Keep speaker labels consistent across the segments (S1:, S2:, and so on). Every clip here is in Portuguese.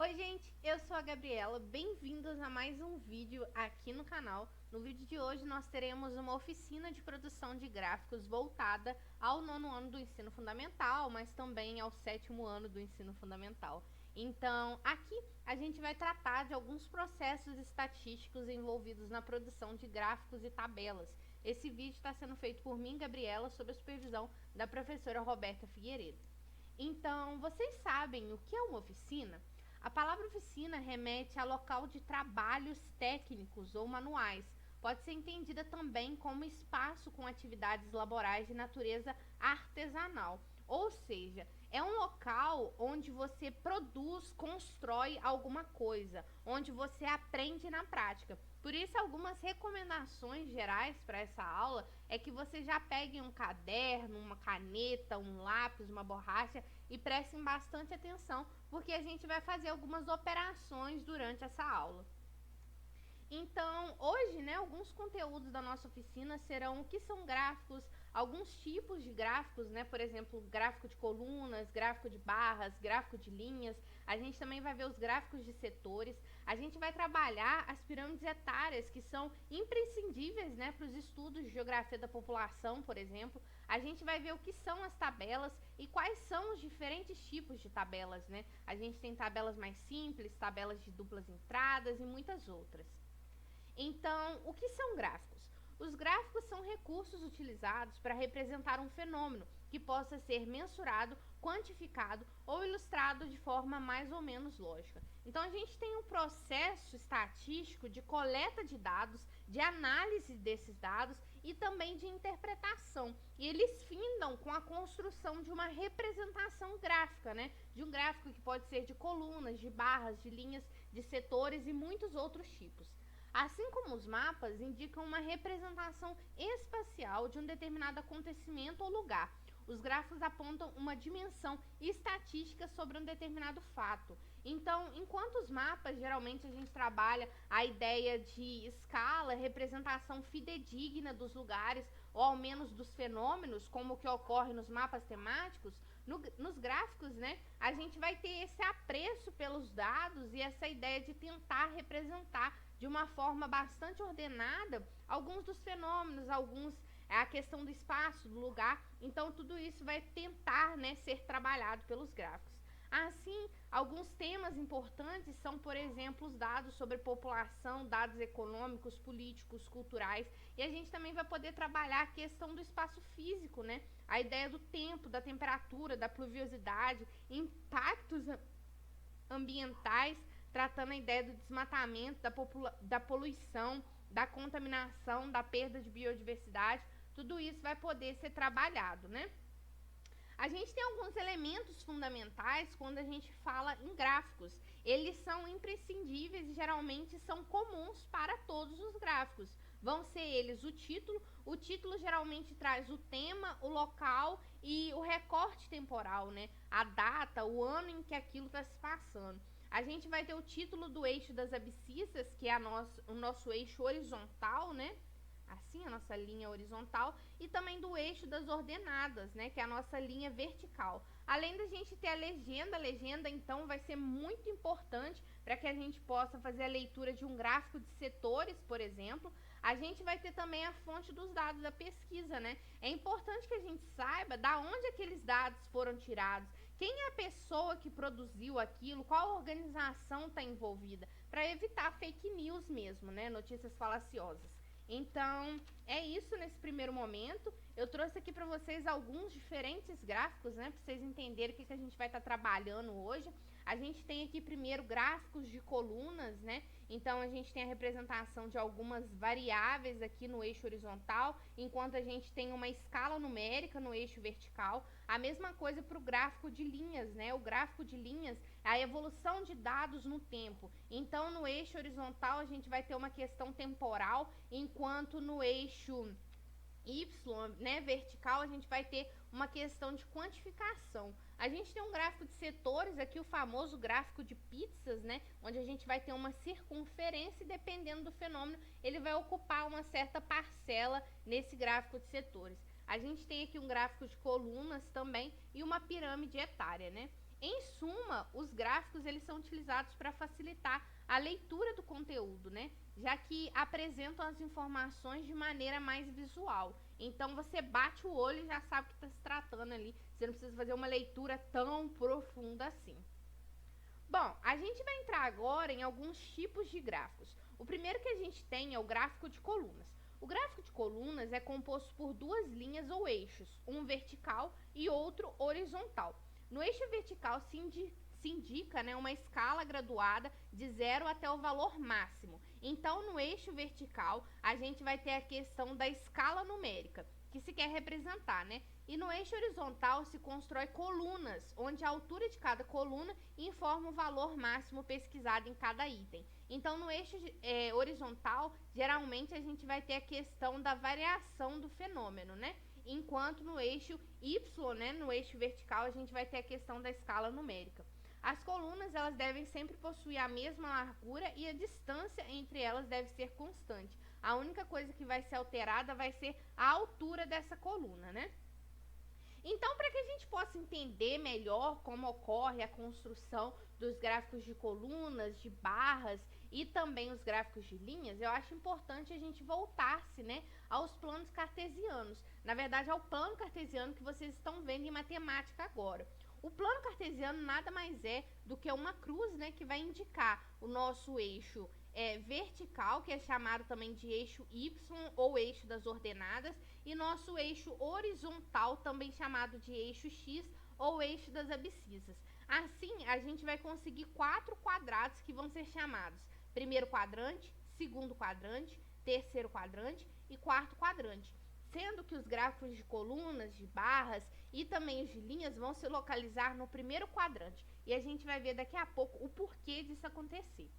S1: Oi gente, eu sou a Gabriela, bem-vindos a mais um vídeo aqui no canal. No vídeo de hoje nós teremos uma oficina de produção de gráficos voltada ao nono ano do ensino fundamental, mas também ao sétimo ano do ensino fundamental. Então, aqui a gente vai tratar de alguns processos estatísticos envolvidos na produção de gráficos e tabelas. Esse vídeo está sendo feito por mim, Gabriela, sob a supervisão da professora Roberta Figueiredo. Então, vocês sabem o que é uma oficina? A palavra oficina remete a local de trabalhos técnicos ou manuais. Pode ser entendida também como espaço com atividades laborais de natureza artesanal. Ou seja, é um local onde você produz, constrói alguma coisa, onde você aprende na prática. Por isso, algumas recomendações gerais para essa aula é que você já pegue um caderno, uma caneta, um lápis, uma borracha e prestem bastante atenção, porque a gente vai fazer algumas operações durante essa aula. Então, hoje, alguns conteúdos da nossa oficina serão o que são gráficos, alguns tipos de gráficos, por exemplo, gráfico de colunas, gráfico de barras, gráfico de linhas. A gente também vai ver os gráficos de setores. A gente vai trabalhar as pirâmides etárias, que são imprescindíveis, para os estudos de geografia da população, por exemplo. A gente vai ver o que são as tabelas e quais são os diferentes tipos de tabelas, A gente tem tabelas mais simples, tabelas de duplas entradas e muitas outras. Então, o que são gráficos? Os gráficos são recursos utilizados para representar um fenômeno que possa ser mensurado, quantificado ou ilustrado de forma mais ou menos lógica. Então, a gente tem um processo estatístico de coleta de dados, de análise desses dados e também de interpretação. E eles findam com a construção de uma representação gráfica, De um gráfico que pode ser de colunas, de barras, de linhas, de setores e muitos outros tipos. Assim como os mapas indicam uma representação espacial de um determinado acontecimento ou lugar, os gráficos apontam uma dimensão estatística sobre um determinado fato. Então, enquanto os mapas, geralmente a gente trabalha a ideia de escala, representação fidedigna dos lugares, ou ao menos dos fenômenos, como o que ocorre nos mapas temáticos, nos gráficos, a gente vai ter esse apreço pelos dados e essa ideia de tentar representar de uma forma bastante ordenada alguns dos fenômenos, a questão do espaço, do lugar. Então, tudo isso vai tentar ser trabalhado pelos gráficos. Assim, alguns temas importantes são, por exemplo, os dados sobre população, dados econômicos, políticos, culturais, e a gente também vai poder trabalhar a questão do espaço físico, A ideia do tempo, da temperatura, da pluviosidade, impactos ambientais, tratando a ideia do desmatamento, da poluição, da contaminação, da perda de biodiversidade. Tudo isso vai poder ser trabalhado, A gente tem alguns elementos fundamentais quando a gente fala em gráficos. Eles são imprescindíveis e geralmente são comuns para todos os gráficos. Vão ser eles o título. O título geralmente traz o tema, o local e o recorte temporal, A data, o ano em que aquilo está se passando. A gente vai ter o título do eixo das abscissas, que é o nosso eixo horizontal, Assim, a nossa linha horizontal, e também do eixo das ordenadas, que é a nossa linha vertical. Além da gente ter a legenda então vai ser muito importante para que a gente possa fazer a leitura de um gráfico de setores, por exemplo. A gente vai ter também a fonte dos dados da pesquisa, É importante que a gente saiba da onde aqueles dados foram tirados, quem é a pessoa que produziu aquilo, qual organização está envolvida, para evitar fake news mesmo, Notícias falaciosas. Então, é isso nesse primeiro momento. Eu trouxe aqui para vocês alguns diferentes gráficos, para vocês entenderem o que a gente vai estar trabalhando hoje. A gente tem aqui primeiro gráficos de colunas, Então, a gente tem a representação de algumas variáveis aqui no eixo horizontal, enquanto a gente tem uma escala numérica no eixo vertical. A mesma coisa para o gráfico de linhas, O gráfico de linhas é a evolução de dados no tempo. Então, no eixo horizontal, a gente vai ter uma questão temporal, enquanto no eixo Y, vertical, a gente vai ter uma questão de quantificação. A gente tem um gráfico de setores, aqui o famoso gráfico de pizzas, onde a gente vai ter uma circunferência e dependendo do fenômeno, ele vai ocupar uma certa parcela nesse gráfico de setores. A gente tem aqui um gráfico de colunas também e uma pirâmide etária, Em suma, os gráficos eles são utilizados para facilitar a leitura do conteúdo, né? Já que apresentam as informações de maneira mais visual. Então você bate o olho e já sabe o que está se tratando ali. Você não precisa fazer uma leitura tão profunda assim. Bom, a gente vai entrar agora em alguns tipos de gráficos. O primeiro que a gente tem é o gráfico de colunas. O gráfico de colunas é composto por duas linhas ou eixos, um vertical e outro horizontal. No eixo vertical se indica, né, uma escala graduada de 0 até o valor máximo. Então, no eixo vertical, a gente vai ter a questão da escala numérica, que se quer representar, né? E no eixo horizontal se constrói colunas, onde a altura de cada coluna informa o valor máximo pesquisado em cada item. Então, no eixo horizontal, geralmente a gente vai ter a questão da variação do fenômeno, né? Enquanto no eixo Y, né, no eixo vertical, a gente vai ter a questão da escala numérica. As colunas, elas devem sempre possuir a mesma largura e a distância entre elas deve ser constante. A única coisa que vai ser alterada vai ser a altura dessa coluna, né? Então, para que a gente possa entender melhor como ocorre a construção dos gráficos de colunas, de barras e também os gráficos de linhas, eu acho importante a gente voltar-se, né, aos planos cartesianos. Na verdade, ao plano cartesiano que vocês estão vendo em matemática agora. O plano cartesiano nada mais é do que uma cruz, né, que vai indicar o nosso eixo vertical, que é chamado também de eixo Y ou eixo das ordenadas, e nosso eixo horizontal, também chamado de eixo X ou eixo das abscissas. Assim, a gente vai conseguir 4 quadrados que vão ser chamados primeiro quadrante, segundo quadrante, terceiro quadrante e quarto quadrante. Sendo que os gráficos de colunas, de barras e também os de linhas vão se localizar no primeiro quadrante. E a gente vai ver daqui a pouco o porquê disso acontecer.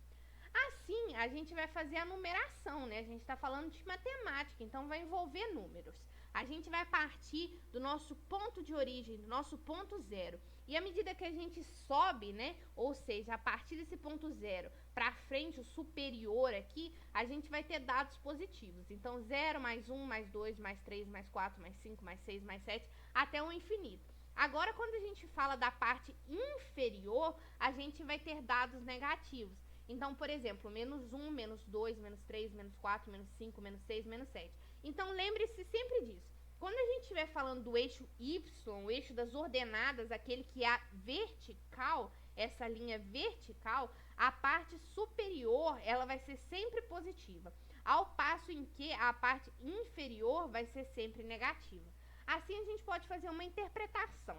S1: Assim, a gente vai fazer a numeração, né? A gente está falando de matemática, então vai envolver números. A gente vai partir do nosso ponto de origem, do nosso ponto zero. E à medida que a gente sobe, né? Ou seja, a partir desse ponto zero para frente, o superior aqui, a gente vai ter dados positivos. Então, 0, mais 1, mais 2, mais 3, mais 4, mais 5, mais 6, mais 7, até o infinito. Agora, quando a gente fala da parte inferior, a gente vai ter dados negativos. Então, por exemplo, menos 1, menos 2, menos 3, menos 4, menos 5, menos 6, menos 7. Então, lembre-se sempre disso. Quando a gente estiver falando do eixo Y, o eixo das ordenadas, aquele que é vertical, essa linha vertical, a parte superior, ela vai ser sempre positiva, ao passo em que a parte inferior vai ser sempre negativa. Assim, a gente pode fazer uma interpretação.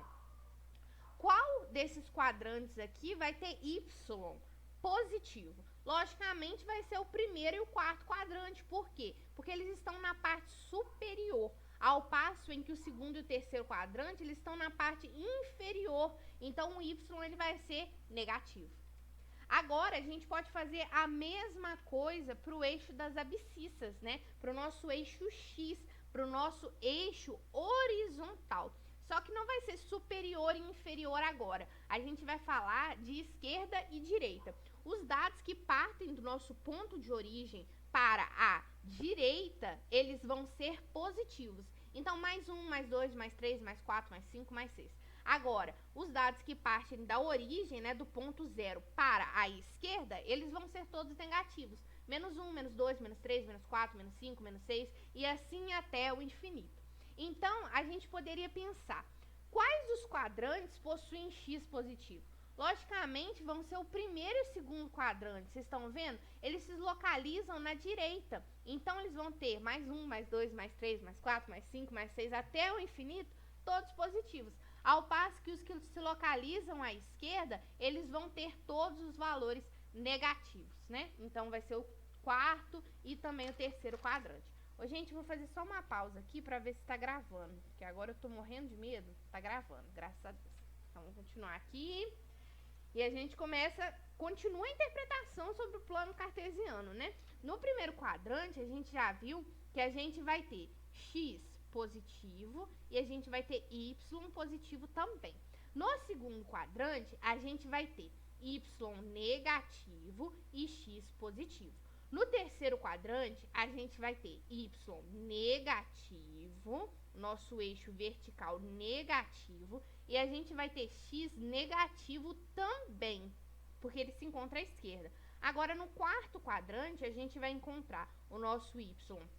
S1: Qual desses quadrantes aqui vai ter Y positivo? Logicamente vai ser o primeiro e o quarto quadrante. Por quê? Porque eles estão na parte superior, ao passo em que o segundo e o terceiro quadrante eles estão na parte inferior. Então o Y ele vai ser negativo. Agora a gente pode fazer a mesma coisa para o eixo das abscissas, né? Para o nosso eixo X, para o nosso eixo horizontal. Só que não vai ser superior e inferior agora. A gente vai falar de esquerda e direita. Os dados que partem do nosso ponto de origem para a direita, eles vão ser positivos. Então, mais 1, mais 2, mais 3, mais 4, mais 5, mais 6. Agora, os dados que partem da origem, né, do ponto zero para a esquerda, eles vão ser todos negativos. Menos 1, menos 2, menos 3, menos 4, menos 5, menos 6 e assim até o infinito. Então, a gente poderia pensar, quais dos quadrantes possuem X positivo? Logicamente, vão ser o primeiro e o segundo quadrante. Vocês estão vendo? Eles se localizam na direita. Então, eles vão ter mais 1, mais 2, mais 3, mais 4, mais 5, mais 6, até o infinito, todos positivos. Ao passo que os que se localizam à esquerda, eles vão ter todos os valores negativos, né? Então, vai ser o quarto e também o terceiro quadrante. Ô, gente, vou fazer só uma pausa aqui pra ver se tá gravando, porque agora eu tô morrendo de medo. Tá gravando, graças a Deus. Então, vamos continuar aqui. E a gente continua a interpretação sobre o plano cartesiano, né? No primeiro quadrante, a gente já viu que a gente vai ter X positivo e a gente vai ter Y positivo também. No segundo quadrante, a gente vai ter Y negativo e X positivo. No terceiro quadrante, a gente vai ter y negativo, nosso eixo vertical negativo, e a gente vai ter x negativo também, porque ele se encontra à esquerda. Agora, no quarto quadrante, a gente vai encontrar o nosso y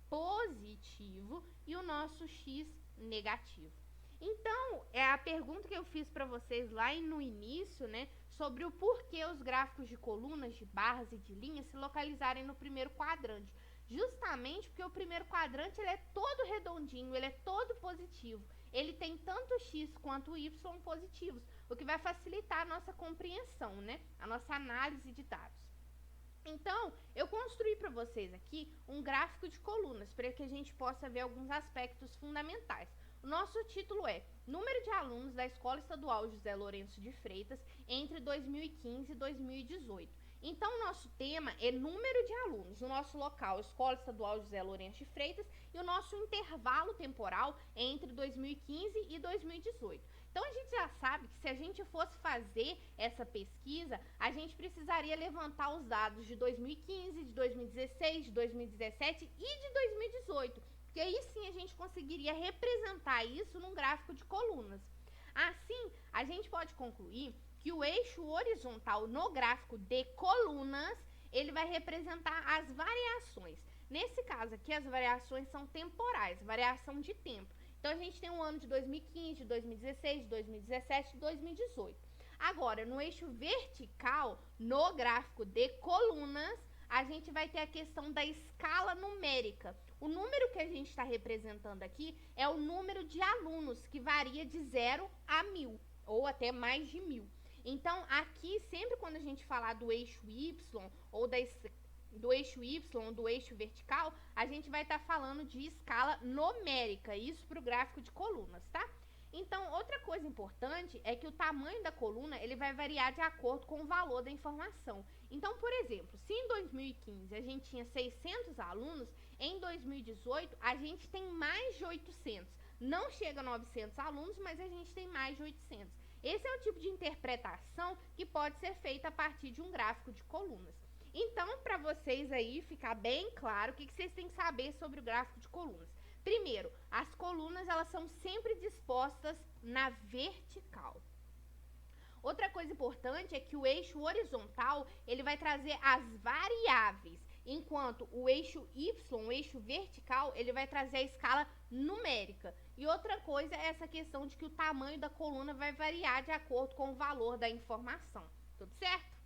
S1: positivo e o nosso x negativo. Então, é a pergunta que eu fiz para vocês lá no início, né, sobre o porquê os gráficos de colunas, de barras e de linhas se localizarem no primeiro quadrante. Justamente porque o primeiro quadrante ele é todo redondinho, ele é todo positivo. Ele tem tanto x quanto y positivos, o que vai facilitar a nossa compreensão, né, a nossa análise de dados. Então, eu construí para vocês aqui um gráfico de colunas, para que a gente possa ver alguns aspectos fundamentais. O nosso título é Número de alunos da Escola Estadual José Lourenço de Freitas entre 2015 e 2018. Então, o nosso tema é número de alunos. O nosso local, Escola Estadual José Lourenço de Freitas, e o nosso intervalo temporal é entre 2015 e 2018. Então, a gente já sabe que se a gente fosse fazer essa pesquisa, a gente precisaria levantar os dados de 2015, de 2016, de 2017 e de 2018, porque aí sim a gente conseguiria representar isso num gráfico de colunas. Assim, a gente pode concluir que o eixo horizontal no gráfico de colunas, ele vai representar as variações. Nesse caso aqui, as variações são temporais, variação de tempo. Então, a gente tem um ano de 2015, 2016, 2017 e 2018. Agora, no eixo vertical, no gráfico de colunas, a gente vai ter a questão da escala numérica. O número que a gente está representando aqui é o número de alunos, que varia de 0 a 1000, ou até mais de 1000. Então, aqui, sempre quando a gente falar do eixo Y, ou do eixo Y, do eixo vertical, a gente vai estar falando de escala numérica, isso para o gráfico de colunas, tá? Então, outra coisa importante é que o tamanho da coluna, ele vai variar de acordo com o valor da informação. Então, por exemplo, se em 2015 a gente tinha 600 alunos, em 2018 a gente tem mais de 800. Não chega a 900 alunos, mas a gente tem mais de 800. Esse é o tipo de interpretação que pode ser feita a partir de um gráfico de colunas. Então, para vocês aí ficar bem claro, o que vocês têm que saber sobre o gráfico de colunas? Primeiro, as colunas elas são sempre dispostas na vertical. Outra coisa importante é que o eixo horizontal ele vai trazer as variáveis, enquanto o eixo Y, o eixo vertical, ele vai trazer a escala numérica. E outra coisa é essa questão de que o tamanho da coluna vai variar de acordo com o valor da informação. Tudo certo?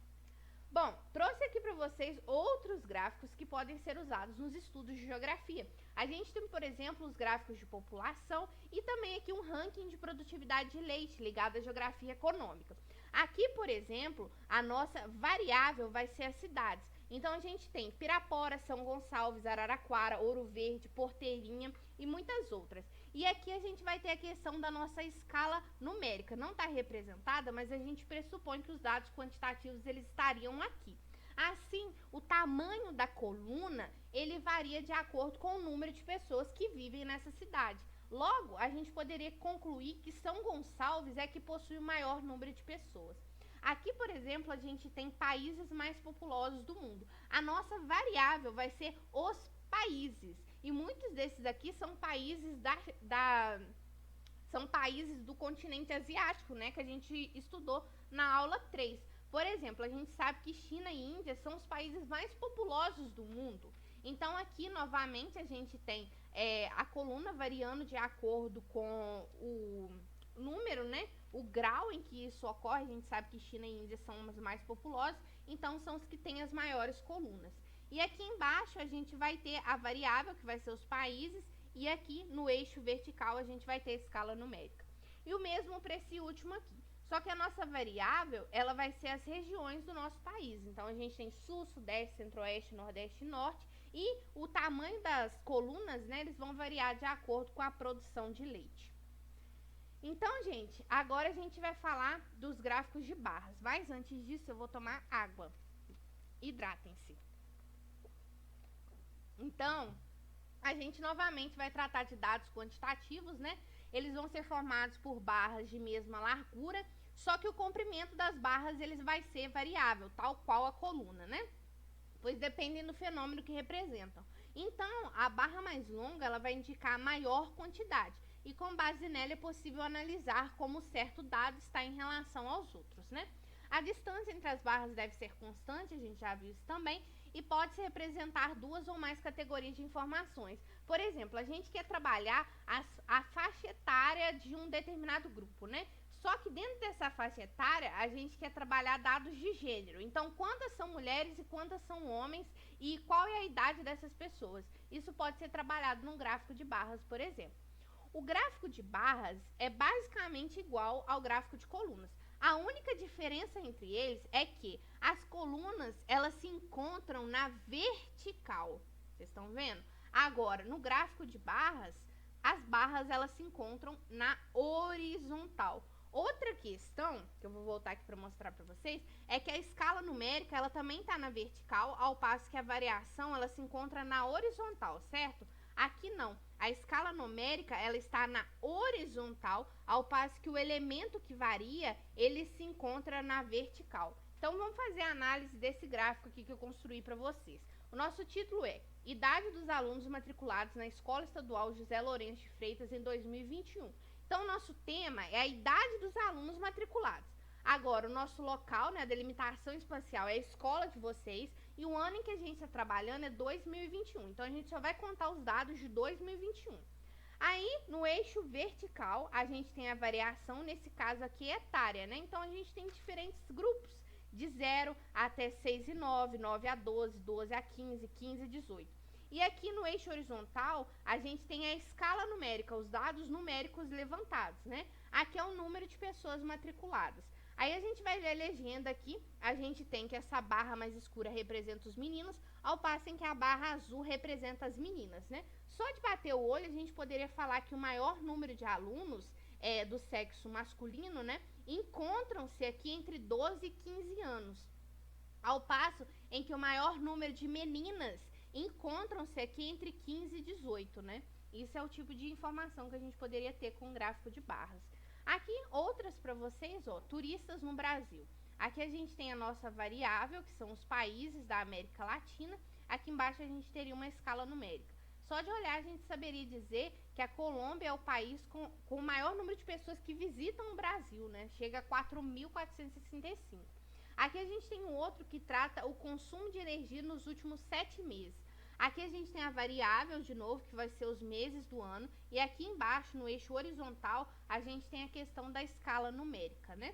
S1: Bom, trouxe aqui para vocês outros gráficos que podem ser usados nos estudos de geografia. A gente tem, por exemplo, os gráficos de população e também aqui um ranking de produtividade de leite ligado à geografia econômica. Aqui, por exemplo, a nossa variável vai ser as cidades. Então, a gente tem Pirapora, São Gonçalves, Araraquara, Ouro Verde, Porteirinha e muitas outras. E aqui a gente vai ter a questão da nossa escala numérica. Não está representada, mas a gente pressupõe que os dados quantitativos eles estariam aqui. Assim, o tamanho da coluna, ele varia de acordo com o número de pessoas que vivem nessa cidade. Logo, a gente poderia concluir que São Gonçalves é que possui o maior número de pessoas. Aqui, por exemplo, a gente tem países mais populosos do mundo. A nossa variável vai ser os países. E muitos desses aqui são países são países do continente asiático, né, que a gente estudou na aula 3. Por exemplo, a gente sabe que China e Índia são os países mais populosos do mundo. Então, aqui, novamente, a gente tem a coluna variando de acordo com o número, né, o grau em que isso ocorre. A gente sabe que China e Índia são os mais populosos, então são os que têm as maiores colunas. E aqui embaixo a gente vai ter a variável, que vai ser os países, e aqui no eixo vertical a gente vai ter a escala numérica. E o mesmo para esse último aqui. Só que a nossa variável, ela vai ser as regiões do nosso país. Então, a gente tem sul, sudeste, centro-oeste, nordeste e norte. E o tamanho das colunas, né, eles vão variar de acordo com a produção de leite. Então, gente, agora a gente vai falar dos gráficos de barras. Mas antes disso, eu vou tomar água. Hidratem-se. Então, a gente novamente vai tratar de dados quantitativos, né? Eles vão ser formados por barras de mesma largura, só que o comprimento das barras eles vai ser variável, tal qual a coluna, né? pois dependem do fenômeno que representam. Então, a barra mais longa ela vai indicar a maior quantidade, e com base nela é possível analisar como certo dado está em relação aos outros, né? A distância entre as barras deve ser constante, a gente já viu isso também, e pode-se representar duas ou mais categorias de informações. Por exemplo, a gente quer trabalhar a faixa etária de um determinado grupo, né? Só que dentro dessa faixa etária, a gente quer trabalhar dados de gênero. Então, quantas são mulheres e quantas são homens e qual é a idade dessas pessoas. Isso pode ser trabalhado num gráfico de barras, por exemplo. O gráfico de barras é basicamente igual ao gráfico de colunas. A única diferença entre eles é que as colunas, elas se encontram na vertical. Vocês estão vendo? Agora, no gráfico de barras, as barras elas se encontram na horizontal. Outra questão, que eu vou voltar aqui para mostrar para vocês, é que a escala numérica, ela também está na vertical, ao passo que a variação, ela se encontra na horizontal, certo? Aqui não. A escala numérica, ela está na horizontal, ao passo que o elemento que varia, ele se encontra na vertical. Então, vamos fazer a análise desse gráfico aqui que eu construí para vocês. O nosso título é Idade dos alunos matriculados na Escola Estadual José Lourenço de Freitas em 2021. Então, o nosso tema é a idade dos alunos matriculados. Agora, o nosso local, né, a delimitação espacial é a escola de vocês e o ano em que a gente está trabalhando é 2021. Então, a gente só vai contar os dados de 2021. Aí, no eixo vertical, a gente tem a variação, nesse caso aqui, etária, né? Então, a gente tem diferentes grupos, de 0 até 6 e 9, 9 a 12, 12 a 15, 15 a 18. E aqui no eixo horizontal, a gente tem a escala numérica, os dados numéricos levantados, né? Aqui é o número de pessoas matriculadas. Aí a gente vai ver a legenda aqui, a gente tem que essa barra mais escura representa os meninos, ao passo em que a barra azul representa as meninas, né? Só de bater o olho, a gente poderia falar que o maior número de alunos do sexo masculino, né, encontram-se aqui entre 12 e 15 anos, ao passo em que o maior número de meninas encontram-se aqui entre 15 e 18, né? Isso é o tipo de informação que a gente poderia ter com o gráfico de barras. Aqui, outras para vocês, ó, turistas no Brasil. Aqui a gente tem a nossa variável, que são os países da América Latina. Aqui embaixo a gente teria uma escala numérica. Só de olhar a gente saberia dizer que a Colômbia é o país com o maior número de pessoas que visitam o Brasil, né? Chega a 4.465. Aqui a gente tem um outro que trata o consumo de energia nos últimos 7 meses. Aqui a gente tem a variável, de novo, que vai ser os meses do ano. E aqui embaixo, no eixo horizontal, a gente tem a questão da escala numérica, né?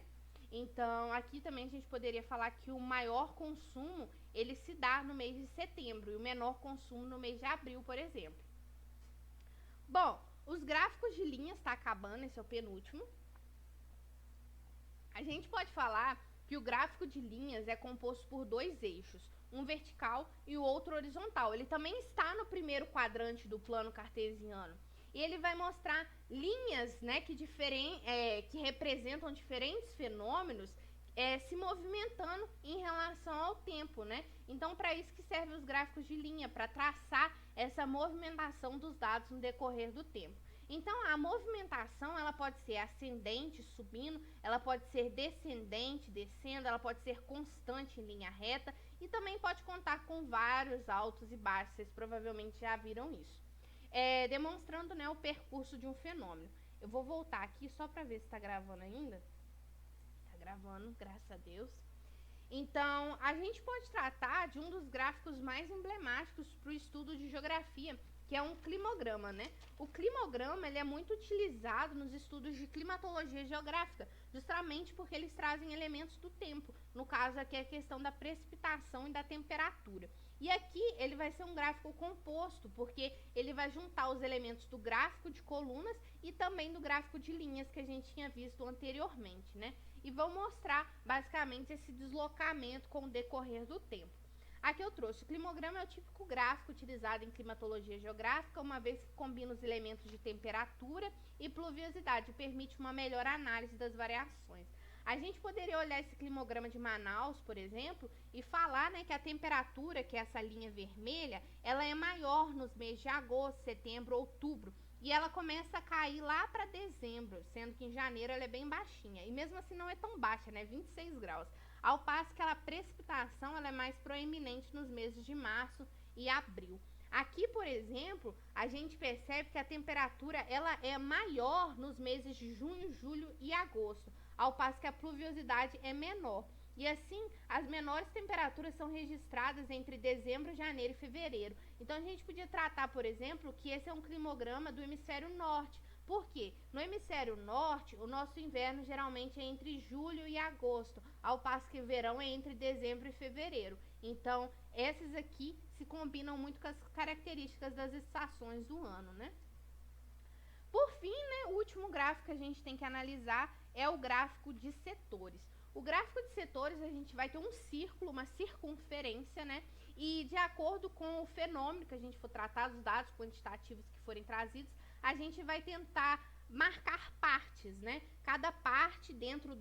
S1: Então, aqui também a gente poderia falar que o maior consumo, ele se dá no mês de setembro e o menor consumo no mês de abril, por exemplo. Bom, os gráficos de linhas está acabando, esse é o penúltimo. A gente pode falar que o gráfico de linhas é composto por dois eixos, um vertical e o outro horizontal. Ele também está no primeiro quadrante do plano cartesiano. E ele vai mostrar linhas, né, que representam diferentes fenômenos se movimentando em relação ao tempo, né? Então, para isso que servem os gráficos de linha, para traçar essa movimentação dos dados no decorrer do tempo. Então, a movimentação, ela pode ser ascendente, subindo, ela pode ser descendente, descendo, ela pode ser constante em linha reta e também pode contar com vários altos e baixos, vocês provavelmente já viram isso. Demonstrando, né, o percurso de um fenômeno. Eu vou voltar aqui só para ver se está gravando ainda. Está gravando, graças a Deus. Então, a gente pode tratar de um dos gráficos mais emblemáticos para o estudo de geografia, que é um climograma, né? O climograma, ele é muito utilizado nos estudos de climatologia geográfica, justamente porque eles trazem elementos do tempo. No caso aqui é a questão da precipitação e da temperatura. E aqui ele vai ser um gráfico composto, porque ele vai juntar os elementos do gráfico de colunas e também do gráfico de linhas que a gente tinha visto anteriormente, né? E vou mostrar basicamente esse deslocamento com o decorrer do tempo. Aqui eu trouxe o climograma, é o típico gráfico utilizado em climatologia geográfica, uma vez que combina os elementos de temperatura e pluviosidade, permite uma melhor análise das variações. A gente poderia olhar esse climograma de Manaus, por exemplo, e falar, né, que a temperatura, que é essa linha vermelha, ela é maior nos meses de agosto, setembro, outubro. E ela começa a cair lá para dezembro, sendo que em janeiro ela é bem baixinha. E mesmo assim não é tão baixa, né? 26 graus. ao passo que a precipitação ela é mais proeminente nos meses de março e abril. Aqui, por exemplo, a gente percebe que a temperatura ela é maior nos meses de junho, julho e agosto, ao passo que a pluviosidade é menor. E assim, as menores temperaturas são registradas entre dezembro, janeiro e fevereiro. Então, a gente podia tratar, por exemplo, que esse é um climograma do hemisfério norte. Por quê? No hemisfério norte, o nosso inverno geralmente é entre julho e agosto, ao passo que o verão é entre dezembro e fevereiro. Então, essas aqui se combinam muito com as características das estações do ano, né? Por fim, né, o último gráfico que a gente tem que analisar é o gráfico de setores. O gráfico de setores, a gente vai ter um círculo, uma circunferência, né? E de acordo com o fenômeno que a gente for tratar, os dados quantitativos que forem trazidos, a gente vai tentar marcar partes, né? Cada parte dentro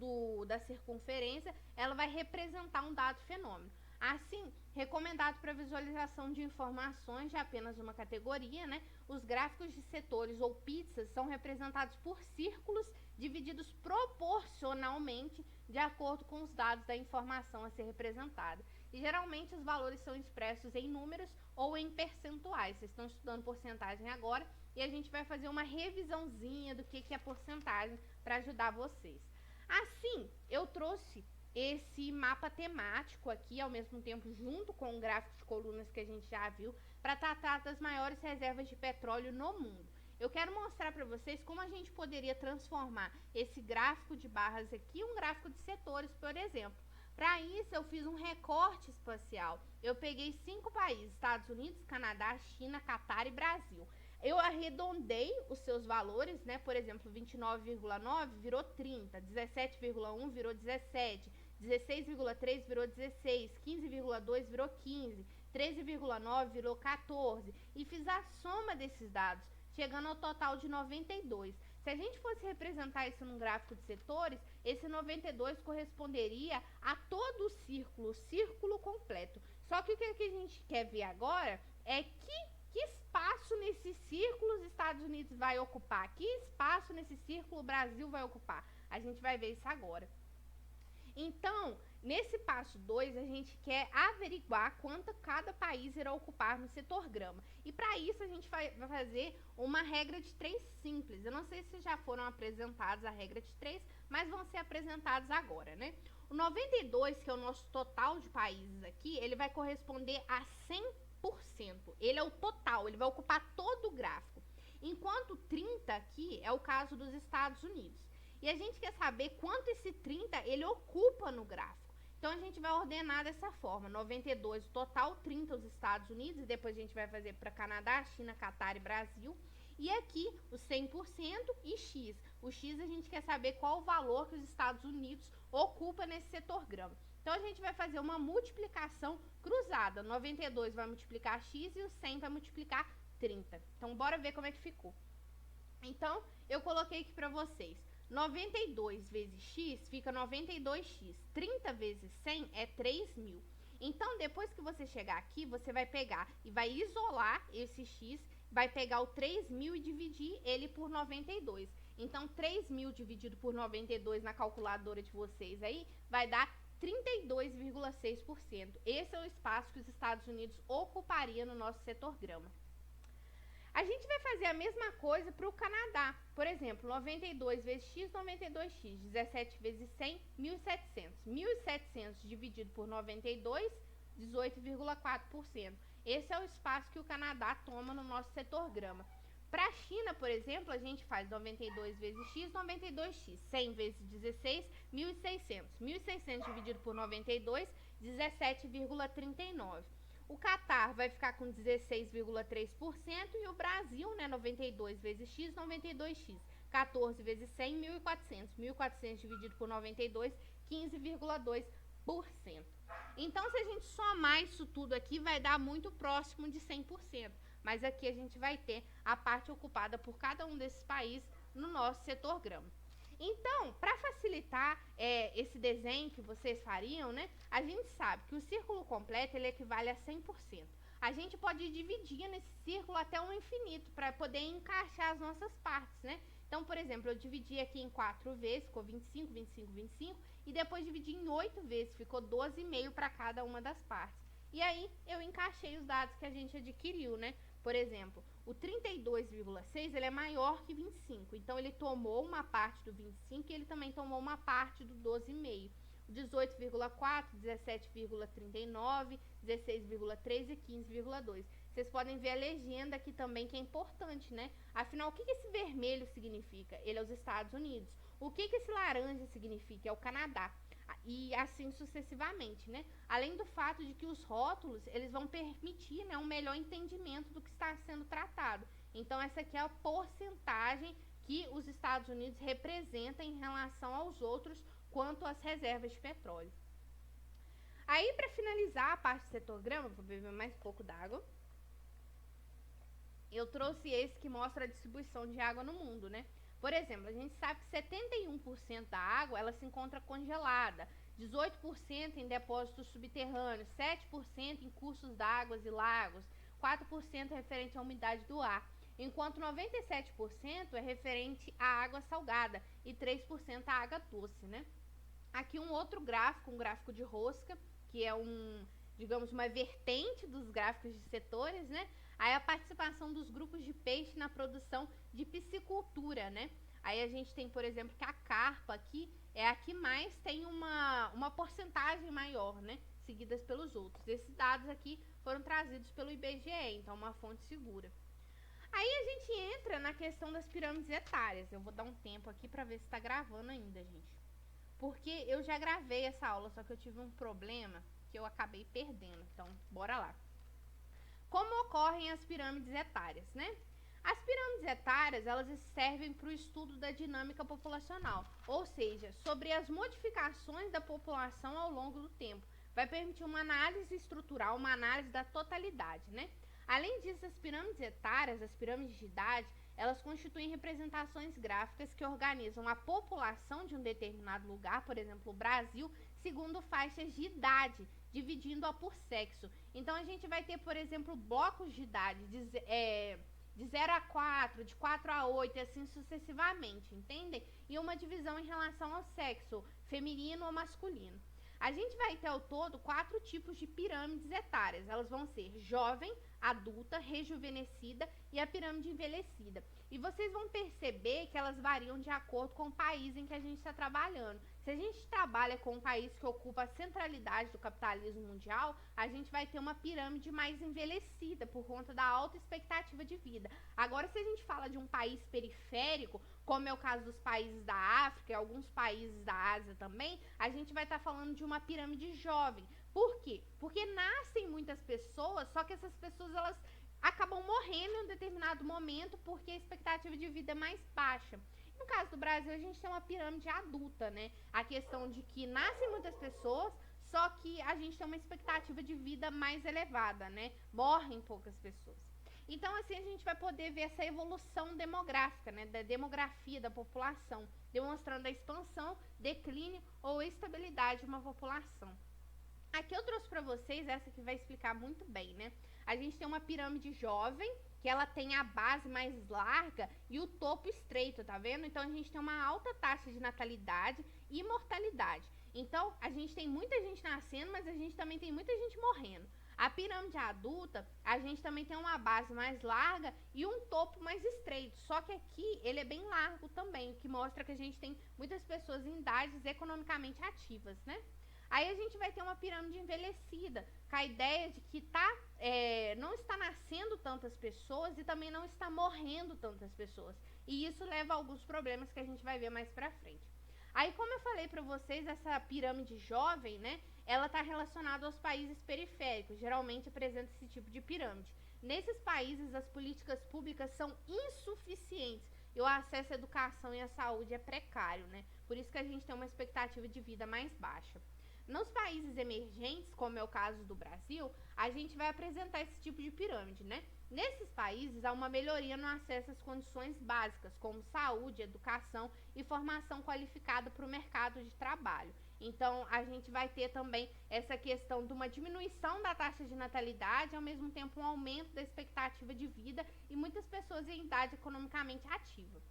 S1: da circunferência, ela vai representar um dado fenômeno. Assim, recomendado para visualização de informações de apenas uma categoria, né? Os gráficos de setores ou pizzas são representados por círculos divididos proporcionalmente de acordo com os dados da informação a ser representada. E geralmente os valores são expressos em números ou em percentuais. Vocês estão estudando porcentagem agora e a gente vai fazer uma revisãozinha do que é porcentagem para ajudar vocês. Assim, eu trouxe esse mapa temático aqui, ao mesmo tempo junto com o gráfico de colunas que a gente já viu, para tratar das maiores reservas de petróleo no mundo. Eu quero mostrar para vocês como a gente poderia transformar esse gráfico de barras aqui em um gráfico de setores, por exemplo. Para isso, eu fiz um recorte espacial. Eu peguei 5 países, Estados Unidos, Canadá, China, Catar e Brasil. Eu arredondei os seus valores, né? Por exemplo, 29,9 virou 30, 17,1 virou 17, 16,3 virou 16, 15,2 virou 15, 13,9 virou 14. E fiz a soma desses dados, chegando ao total de 92. Se a gente fosse representar isso num gráfico de setores, esse 92 corresponderia a todo o círculo completo. Só que o que a gente quer ver agora é que espaço nesse círculo os Estados Unidos vai ocupar, que espaço nesse círculo o Brasil vai ocupar. A gente vai ver isso agora. Então, nesse passo 2, a gente quer averiguar quanto cada país irá ocupar no setorgrama. E para isso, a gente vai fazer uma regra de 3 simples. Eu não sei se já foram apresentados a regra de 3, mas vão ser apresentados agora, né? O 92, que é o nosso total de países aqui, ele vai corresponder a 100%. Ele é o total, ele vai ocupar todo o gráfico. Enquanto 30 aqui é o caso dos Estados Unidos. E a gente quer saber quanto esse 30 ele ocupa no gráfico. Então, a gente vai ordenar dessa forma. 92 o total, 30 os Estados Unidos, e depois a gente vai fazer para Canadá, China, Catar e Brasil. E aqui, o 100% e X. O X a gente quer saber qual o valor que os Estados Unidos ocupa nesse setorgrama. Então, a gente vai fazer uma multiplicação cruzada. 92 vai multiplicar X e o 100 vai multiplicar 30. Então, bora ver como é que ficou. Então, eu coloquei aqui para vocês. 92 vezes x fica 92x. 30 vezes 100 é 3.000. Então, depois que você chegar aqui, você vai pegar e vai isolar esse x, vai pegar o 3.000 e dividir ele por 92. Então, 3.000 dividido por 92 na calculadora de vocês aí, vai dar 32,6%. Esse é o espaço que os Estados Unidos ocupariam no nosso setorgrama. A gente vai fazer a mesma coisa para o Canadá. Por exemplo, 92 vezes x, 92x. 17 vezes 100, 1.700. 1.700 dividido por 92, 18,4%. Esse é o espaço que o Canadá toma no nosso setorgrama. Para a China, por exemplo, a gente faz 92 vezes x, 92x. 100 vezes 16, 1.600. 1.600 dividido por 92, 17,39%. O Catar vai ficar com 16,3% e o Brasil, né, 92 vezes x, 92x. 14 vezes 100, 1.400. 1.400 dividido por 92, 15,2%. Então, se a gente somar isso tudo aqui, vai dar muito próximo de 100%. Mas aqui a gente vai ter a parte ocupada por cada um desses países no nosso setorgrama. Então, para facilitar esse desenho que vocês fariam, né, a gente sabe que o círculo completo ele equivale a 100%. A gente pode dividir nesse círculo até o infinito para poder encaixar as nossas partes, né? Então, por exemplo, eu dividi aqui em 4 vezes, ficou 25, 25, 25, e depois dividi em 8 vezes, ficou 12,5 para cada uma das partes. E aí eu encaixei os dados que a gente adquiriu, né? Por exemplo, o 32,6 ele é maior que 25, então ele tomou uma parte do 25 e ele também tomou uma parte do 12,5. 18,4, 17,39, 16,3 e 15,2. Vocês podem ver a legenda aqui também, que é importante, né? Afinal, o que esse vermelho significa? Ele é os Estados Unidos. O que esse laranja significa? É o Canadá. E assim sucessivamente, né? Além do fato de que os rótulos, eles vão permitir, né, um melhor entendimento do que está sendo tratado. Então, essa aqui é a porcentagem que os Estados Unidos representam em relação aos outros quanto às reservas de petróleo. Aí, para finalizar a parte do cetograma, vou beber mais um pouco d'água. Eu trouxe esse que mostra a distribuição de água no mundo, né? Por exemplo, a gente sabe que 71% da água ela se encontra congelada, 18% em depósitos subterrâneos, 7% em cursos d'água e lagos, 4% referente à umidade do ar, enquanto 97% é referente à água salgada e 3% à água doce, né? Aqui um outro gráfico, um gráfico de rosca, que é digamos, uma vertente dos gráficos de setores, né? Aí a participação dos grupos de peixe na produção de piscicultura, né? Aí a gente tem, por exemplo, que a carpa aqui é a que mais tem uma porcentagem maior, né? Seguidas pelos outros. Esses dados aqui foram trazidos pelo IBGE, então uma fonte segura. Aí a gente entra na questão das pirâmides etárias. Eu vou dar um tempo aqui para ver se está gravando ainda, gente. Porque eu já gravei essa aula, só que eu tive um problema que eu acabei perdendo. Então, bora lá. Como ocorrem as pirâmides etárias, né? As pirâmides etárias, elas servem para o estudo da dinâmica populacional, ou seja, sobre as modificações da população ao longo do tempo. Vai permitir uma análise estrutural, uma análise da totalidade, né? Além disso, as pirâmides etárias, as pirâmides de idade, elas constituem representações gráficas que organizam a população de um determinado lugar, por exemplo, o Brasil, segundo faixas de idade, dividindo-a por sexo. Então, a gente vai ter, por exemplo, blocos de idade de 0 a 4, de 4 a 8 e assim sucessivamente, entendem? E uma divisão em relação ao sexo, feminino ou masculino. A gente vai ter ao todo 4 tipos de pirâmides etárias. Elas vão ser jovem, adulta, rejuvenescida e a pirâmide envelhecida. E vocês vão perceber que elas variam de acordo com o país em que a gente está trabalhando. Se a gente trabalha com um país que ocupa a centralidade do capitalismo mundial, a gente vai ter uma pirâmide mais envelhecida por conta da alta expectativa de vida. Agora, se a gente fala de um país periférico, como é o caso dos países da África e alguns países da Ásia também, a gente vai estar falando de uma pirâmide jovem. Por quê? Porque nascem muitas pessoas, só que essas pessoas elas acabam morrendo em um determinado momento porque a expectativa de vida é mais baixa. No caso do Brasil, a gente tem uma pirâmide adulta, né? A questão de que nascem muitas pessoas, só que a gente tem uma expectativa de vida mais elevada, né? Morrem poucas pessoas. Então, assim, a gente vai poder ver essa evolução demográfica, né? Da demografia da população, demonstrando a expansão, declínio ou estabilidade de uma população. Aqui eu trouxe para vocês essa que vai explicar muito bem, né? A gente tem uma pirâmide jovem, que ela tem a base mais larga e o topo estreito, tá vendo? Então, a gente tem uma alta taxa de natalidade e mortalidade. Então, a gente tem muita gente nascendo, mas a gente também tem muita gente morrendo. A pirâmide adulta, a gente também tem uma base mais larga e um topo mais estreito. Só que aqui, ele é bem largo também, o que mostra que a gente tem muitas pessoas em idades economicamente ativas, né? Aí a gente vai ter uma pirâmide envelhecida, com a ideia de que não está nascendo tantas pessoas e também não está morrendo tantas pessoas. E isso leva a alguns problemas que a gente vai ver mais pra frente. Aí, como eu falei pra vocês, essa pirâmide jovem, né, ela está relacionada aos países periféricos, geralmente apresenta esse tipo de pirâmide. Nesses países, as políticas públicas são insuficientes e o acesso à educação e à saúde é precário, né? Por isso que a gente tem uma expectativa de vida mais baixa. Nos países emergentes, como é o caso do Brasil, a gente vai apresentar esse tipo de pirâmide, né? Nesses países, há uma melhoria no acesso às condições básicas, como saúde, educação e formação qualificada para o mercado de trabalho. Então, a gente vai ter também essa questão de uma diminuição da taxa de natalidade, ao mesmo tempo um aumento da expectativa de vida e muitas pessoas em idade economicamente ativa.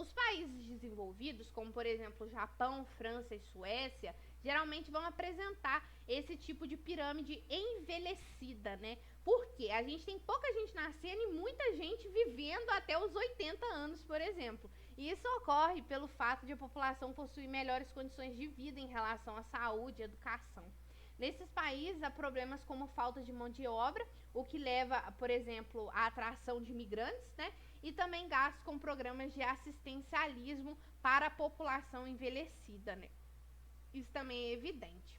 S1: Os países desenvolvidos, como por exemplo Japão, França e Suécia, geralmente vão apresentar esse tipo de pirâmide envelhecida, né? Porque a gente tem pouca gente nascendo e muita gente vivendo até os 80 anos, por exemplo. E isso ocorre pelo fato de a população possuir melhores condições de vida em relação à saúde e educação. Nesses países há problemas como falta de mão de obra, o que leva, por exemplo, à atração de imigrantes, né? E também gastos com programas de assistencialismo para a população envelhecida, né? Isso também é evidente.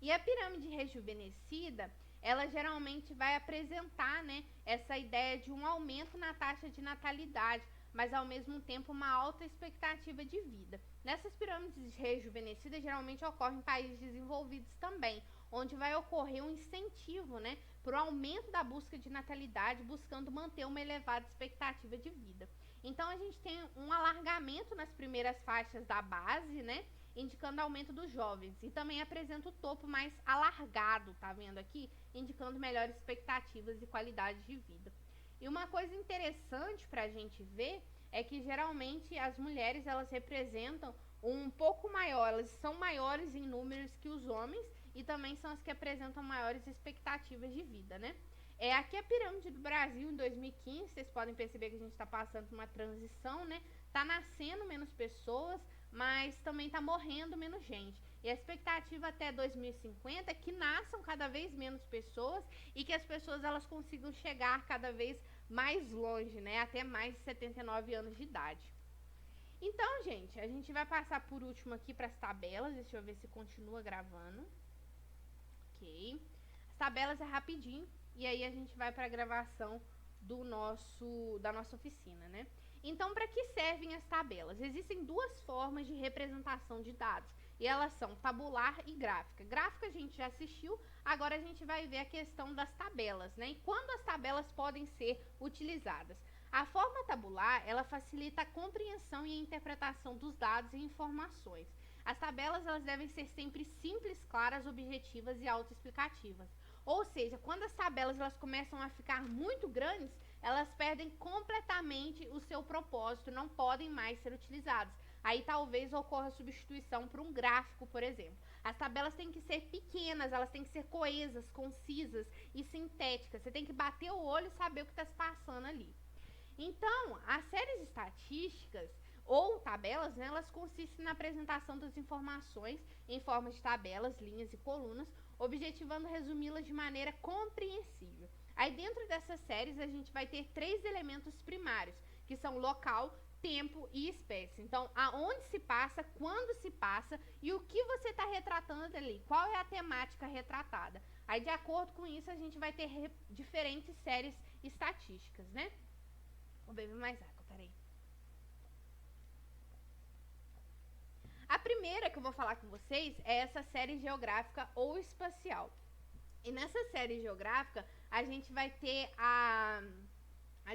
S1: E a pirâmide rejuvenescida, ela geralmente vai apresentar, né, essa ideia de um aumento na taxa de natalidade, mas ao mesmo tempo uma alta expectativa de vida. Nessas pirâmides rejuvenescidas geralmente ocorrem em países desenvolvidos também, onde vai ocorrer um incentivo, né, para o aumento da busca de natalidade, buscando manter uma elevada expectativa de vida. Então a gente tem um alargamento nas primeiras faixas da base, né, indicando aumento dos jovens, e também apresenta o topo mais alargado, tá vendo aqui? Indicando melhores expectativas e qualidade de vida. E uma coisa interessante para a gente ver é que geralmente as mulheres elas representam um pouco maior, elas são maiores em números que os homens e também são as que apresentam maiores expectativas de vida, né? Aqui a pirâmide do Brasil em 2015, vocês podem perceber que a gente está passando por uma transição, né? Tá nascendo menos pessoas, mas também está morrendo menos gente. E a expectativa até 2050 é que nasçam cada vez menos pessoas e que as pessoas elas consigam chegar cada vez mais longe, né? Até mais de 79 anos de idade. Então, gente, a gente vai passar por último aqui para as tabelas. Deixa eu ver se continua gravando. Ok. As tabelas é rapidinho e aí a gente vai para a gravação da nossa oficina, né? Então, para que servem as tabelas? Existem duas formas de representação de dados, e elas são tabular e gráfica. Gráfica a gente já assistiu, agora a gente vai ver a questão das tabelas, né? E quando as tabelas podem ser utilizadas? A forma tabular, ela facilita a compreensão e a interpretação dos dados e informações. As tabelas, elas devem ser sempre simples, claras, objetivas e autoexplicativas. Ou seja, quando as tabelas elas começam a ficar muito grandes, elas perdem completamente o seu propósito, não podem mais ser utilizadas. Aí talvez ocorra substituição por um gráfico, por exemplo. As tabelas têm que ser pequenas, elas têm que ser coesas, concisas e sintéticas. Você tem que bater o olho e saber o que está se passando ali. Então, as séries estatísticas ou tabelas, né, elas consistem na apresentação das informações em forma de tabelas, linhas e colunas, objetivando resumi-las de maneira compreensível. Aí dentro dessas séries a gente vai ter 3 elementos primários, que são local, tempo e espécie. Então, aonde se passa, quando se passa e o que você está retratando ali, qual é a temática retratada. Aí de acordo com isso a gente vai ter diferentes séries estatísticas, né? Vou beber mais água, peraí. A primeira que eu vou falar com vocês é essa série geográfica ou espacial. E nessa série geográfica, a gente vai ter a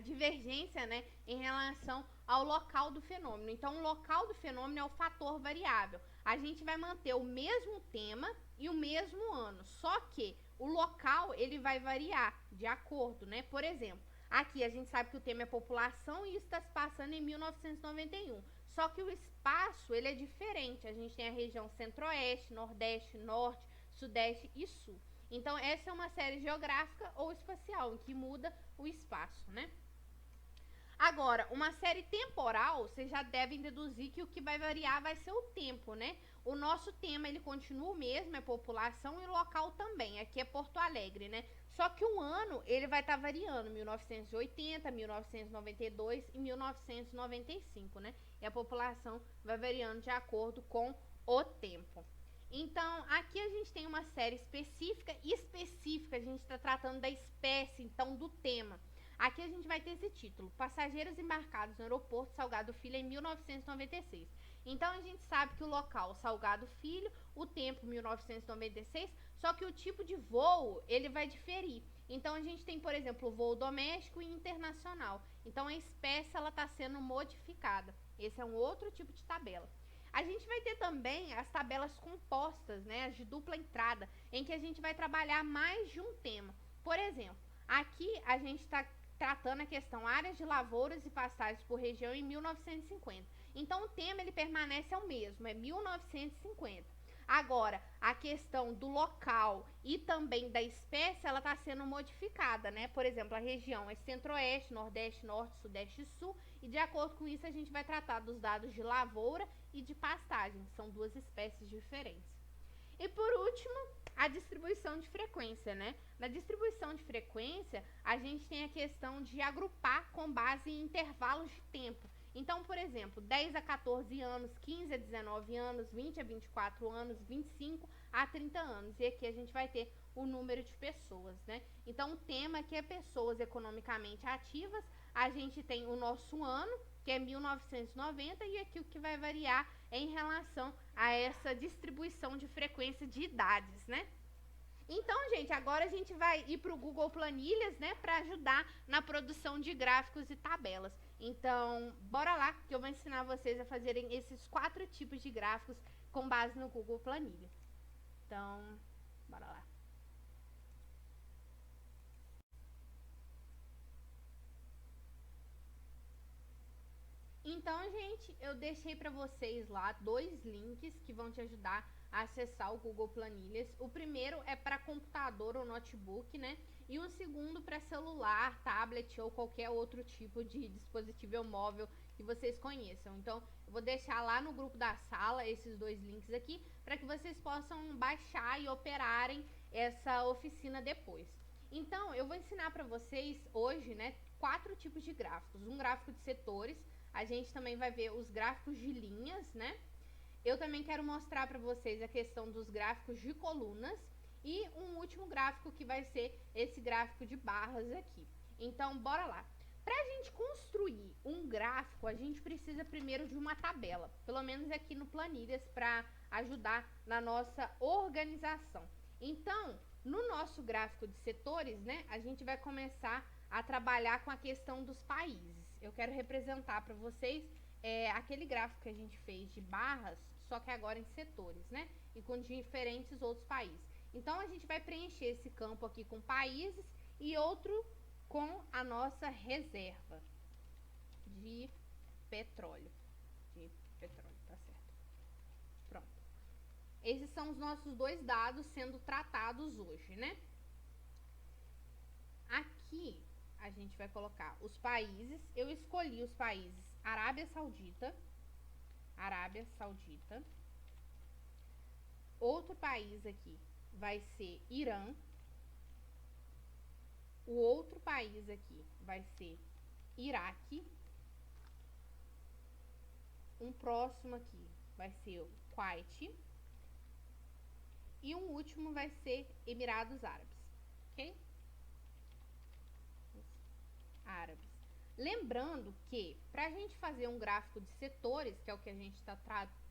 S1: divergência, né, em relação ao local do fenômeno. Então, o local do fenômeno é o fator variável. A gente vai manter o mesmo tema e o mesmo ano, só que o local ele vai variar de acordo, né? Por exemplo, aqui a gente sabe que o tema é população e isso está se passando em 1991. Só que o espaço ele é diferente. A gente tem a região centro-oeste, nordeste, norte, sudeste e sul. Então, essa é uma série geográfica ou espacial, em que muda o espaço, né? Agora, uma série temporal, vocês já devem deduzir que o que vai variar vai ser o tempo, né? O nosso tema, ele continua o mesmo, é população, e o local também, aqui é Porto Alegre, né? Só que o ano, ele vai estar variando, 1980, 1992 e 1995, né? E a população vai variando de acordo com o tempo. Então, aqui a gente tem uma série específica, a gente está tratando da espécie, então, do tema. Aqui a gente vai ter esse título, Passageiros embarcados no aeroporto Salgado Filho em 1996. Então, a gente sabe que o local, Salgado Filho, o tempo, 1996, só que o tipo de voo, ele vai diferir. Então, a gente tem, por exemplo, o voo doméstico e internacional. Então, a espécie, ela está sendo modificada. Esse é um outro tipo de tabela. A gente vai ter também as tabelas compostas, né, as de dupla entrada, em que a gente vai trabalhar mais de um tema. Por exemplo, aqui a gente está tratando a questão áreas de lavouras e pastagens por região em 1950. Então o tema ele permanece o mesmo, é 1950. Agora, a questão do local e também da espécie, ela está sendo modificada, né? Por exemplo, a região é centro-oeste, nordeste, norte, sudeste e sul, e de acordo com isso a gente vai tratar dos dados de lavoura e de pastagem, que são duas espécies diferentes. E por último, a distribuição de frequência, né? Na distribuição de frequência, a gente tem a questão de agrupar com base em intervalos de tempo. Então, por exemplo, 10 a 14 anos, 15 a 19 anos, 20 a 24 anos, 25 a 30 anos. E aqui a gente vai ter o número de pessoas, né? Então, o tema aqui é pessoas economicamente ativas. A gente tem o nosso ano, que é 1990, e aqui o que vai variar é em relação a essa distribuição de frequência de idades, né? Então, gente, agora a gente vai ir para o Google Planilhas, né, para ajudar na produção de gráficos e tabelas. Então, bora lá que eu vou ensinar vocês a fazerem esses 4 tipos de gráficos com base no Google Planilha. Então, bora lá. Então, gente, eu deixei para vocês lá 2 links que vão te ajudar a acessar o Google Planilhas. O primeiro é para computador ou notebook, né? E o segundo para celular, tablet ou qualquer outro tipo de dispositivo móvel que vocês conheçam. Então, eu vou deixar lá no grupo da sala esses 2 links aqui para que vocês possam baixar e operarem essa oficina depois. Então, eu vou ensinar para vocês hoje, né, 4 tipos de gráficos. Um gráfico de setores. A gente também vai ver os gráficos de linhas, né? Eu também quero mostrar para vocês a questão dos gráficos de colunas e um último gráfico que vai ser esse gráfico de barras aqui. Então, bora lá. Para a gente construir um gráfico, a gente precisa primeiro de uma tabela, pelo menos aqui no Planilhas, para ajudar na nossa organização. Então, no nosso gráfico de setores, né, a gente vai começar a trabalhar com a questão dos países. Eu quero representar para vocês aquele gráfico que a gente fez de barras, só que agora em setores, né? E com diferentes outros países. Então, a gente vai preencher esse campo aqui com países e outro com a nossa reserva de petróleo. Tá certo. Pronto. Esses são os nossos 2 dados sendo tratados hoje, né? Aqui a gente vai colocar os países. Eu escolhi os países Arábia Saudita. Outro país aqui vai ser Irã. O outro país aqui vai ser Iraque. Um próximo aqui vai ser o Kuwait. E um último vai ser Emirados Árabes, ok? Árabes. Lembrando que, para a gente fazer um gráfico de setores, que é o que a gente está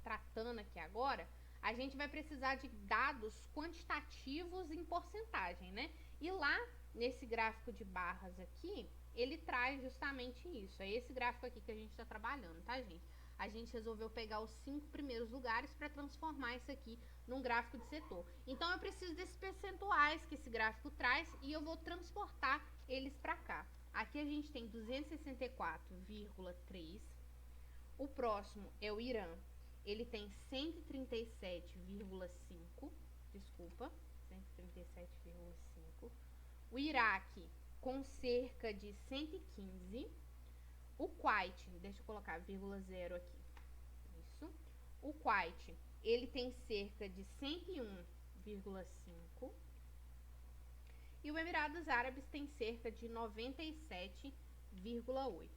S1: tratando aqui agora, a gente vai precisar de dados quantitativos em porcentagem, né? E lá, nesse gráfico de barras aqui, ele traz justamente isso. É esse gráfico aqui que a gente está trabalhando, tá, gente? A gente resolveu pegar os 5 primeiros lugares para transformar isso aqui num gráfico de setor. Então, eu preciso desses percentuais que esse gráfico traz e eu vou transportar eles para cá. Aqui a gente tem 264,3. O próximo é o Irã. Ele tem 137,5. Desculpa, 137,5. O Iraque com cerca de 115. O Kuwait, deixa eu colocar vírgula 0 aqui. Isso. O Kuwait, ele tem cerca de 101,5. E o Emirados Árabes tem cerca de 97,8.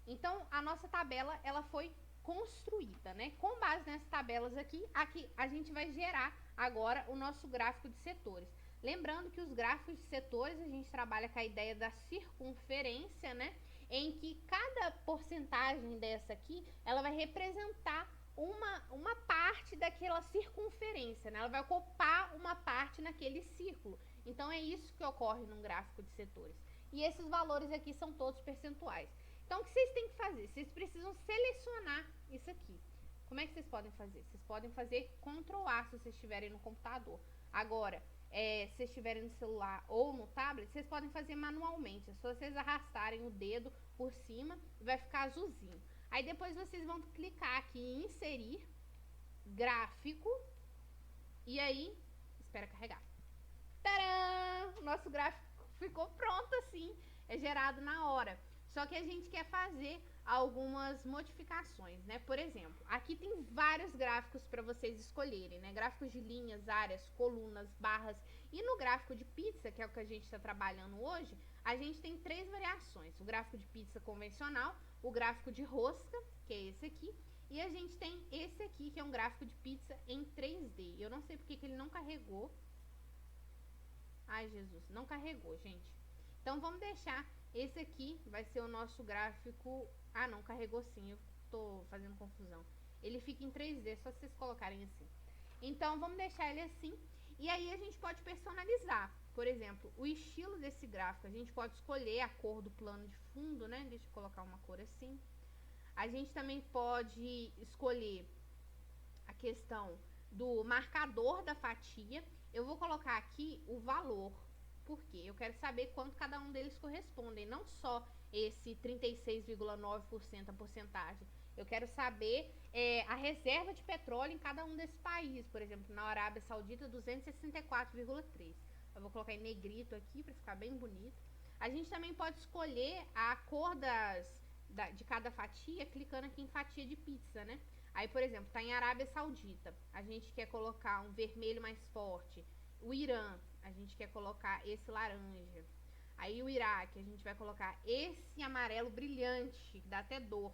S1: Então, a nossa tabela, ela foi construída, né? Com base nessas tabelas aqui a gente vai gerar agora o nosso gráfico de setores. Lembrando que os gráficos de setores, a gente trabalha com a ideia da circunferência, né? Em que cada porcentagem dessa aqui, ela vai representar uma parte daquela circunferência, né? Ela vai ocupar uma parte naquele círculo. Então, é isso que ocorre num gráfico de setores. E esses valores aqui são todos percentuais. Então, o que vocês têm que fazer? Vocês precisam selecionar isso aqui. Como é que vocês podem fazer? Vocês podem fazer Ctrl+A se vocês estiverem no computador. Agora, se vocês estiverem no celular ou no tablet, vocês podem fazer manualmente. É só vocês arrastarem o dedo por cima e vai ficar azulzinho. Aí depois vocês vão clicar aqui em inserir gráfico e aí espera carregar. Tcharam! O nosso gráfico ficou pronto assim, é gerado na hora. Só que a gente quer fazer algumas modificações, né? Por exemplo, aqui tem vários gráficos para vocês escolherem, né? Gráficos de linhas, áreas, colunas, barras. E no gráfico de pizza, que é o que a gente está trabalhando hoje, a gente tem 3 variações. O gráfico de pizza convencional, o gráfico de rosca, que é esse aqui, e a gente tem esse aqui, que é um gráfico de pizza em 3D. Eu não sei porque que ele não carregou. Ai, Jesus, não carregou, gente. Então, vamos deixar esse aqui, vai ser o nosso gráfico... Ah, não, carregou sim, eu tô fazendo confusão. Ele fica em 3D, só se vocês colocarem assim. Então, vamos deixar ele assim. E aí, a gente pode personalizar. Por exemplo, o estilo desse gráfico. A gente pode escolher a cor do plano de fundo, né? Deixa eu colocar uma cor assim. A gente também pode escolher a questão do marcador da fatia. Eu vou colocar aqui o valor, porque eu quero saber quanto cada um deles correspondem, não só esse 36,9% a porcentagem. Eu quero saber a reserva de petróleo em cada um desses países. Por exemplo, na Arábia Saudita, 264,3%. Eu vou colocar em negrito aqui para ficar bem bonito. A gente também pode escolher a cor de cada fatia, clicando aqui em fatia de pizza, né? Aí, por exemplo, tá em Arábia Saudita, a gente quer colocar um vermelho mais forte. O Irã, a gente quer colocar esse laranja. Aí o Iraque, a gente vai colocar esse amarelo brilhante, que dá até dor.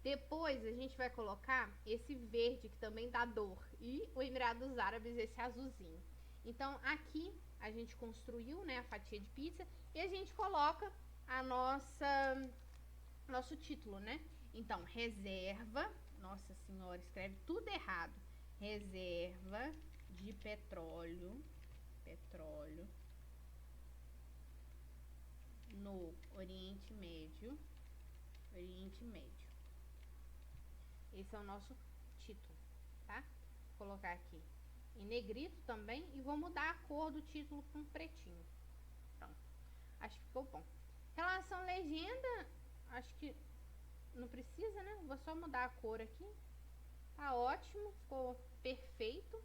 S1: Depois a gente vai colocar esse verde, que também dá dor. E o Emirados Árabes, esse azulzinho. Então, aqui a gente construiu, né, a fatia de pizza e a gente coloca a nosso título, né? Então, reserva, nossa senhora, escreve tudo errado. Reserva de petróleo no Oriente Médio. Esse é o nosso título, tá? Vou colocar aqui em negrito também e vou mudar a cor do título com pretinho. Pronto. Acho que ficou bom. Relação legenda, acho que não precisa, né? Vou só mudar a cor aqui. Tá ótimo, ficou perfeito.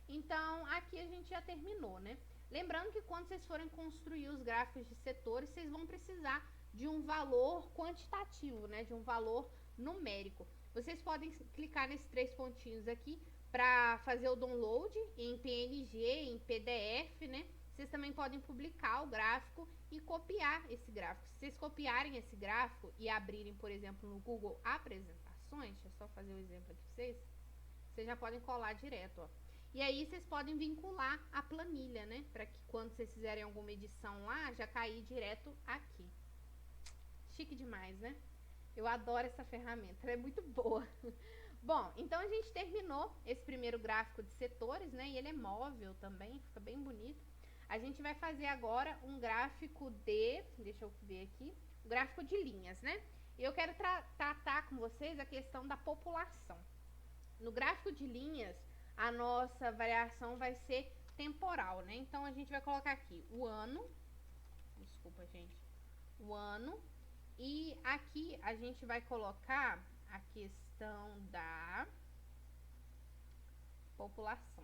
S1: Então, aqui a gente já terminou, né? Lembrando que quando vocês forem construir os gráficos de setores, vocês vão precisar de um valor quantitativo, né? De um valor numérico. Vocês podem clicar nesses 3 pontinhos aqui para fazer o download em PNG, em PDF, né? Vocês também podem publicar o gráfico e copiar esse gráfico. Se vocês copiarem esse gráfico e abrirem, por exemplo, no Google Apresentações, deixa eu só fazer o exemplo aqui para vocês já podem colar direto, ó. E aí vocês podem vincular a planilha, né? Para que quando vocês fizerem alguma edição lá, já cair direto aqui. Chique demais, né? Eu adoro essa ferramenta, ela é muito boa. Bom, então a gente terminou esse primeiro gráfico de setores, né? E ele é móvel também, fica bem bonito. A gente vai fazer agora um gráfico deixa eu ver aqui, um gráfico de linhas, né? E eu quero tratar com vocês a questão da população. No gráfico de linhas, a nossa variação vai ser temporal, né? Então, a gente vai colocar aqui o ano, desculpa, gente, o ano, e aqui a gente vai colocar a questão da população.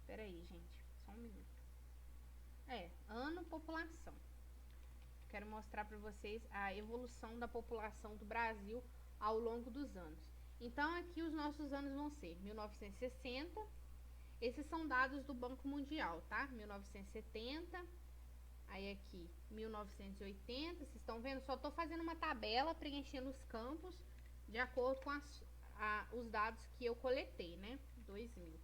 S1: Peraí, gente, só um minuto. Ano, população. Quero mostrar para vocês a evolução da população do Brasil ao longo dos anos. Então, aqui os nossos anos vão ser 1960. Esses são dados do Banco Mundial, tá? 1970. Aí aqui, 1980. Vocês estão vendo? Só estou fazendo uma tabela, preenchendo os campos de acordo com os dados que eu coletei, né? 2000.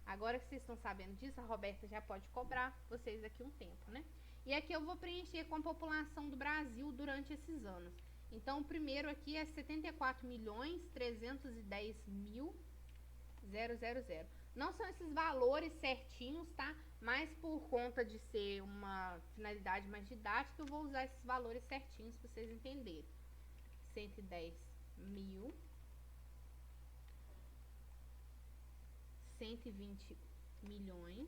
S1: Agora que vocês estão sabendo disso, a Roberta já pode cobrar vocês daqui um tempo, né? E aqui eu vou preencher com a população do Brasil durante esses anos. Então, o primeiro aqui é 74.310.000. Não são esses valores certinhos, tá? Mas por conta de ser uma finalidade mais didática, eu vou usar esses valores certinhos para vocês entenderem. 110 mil 120 milhões,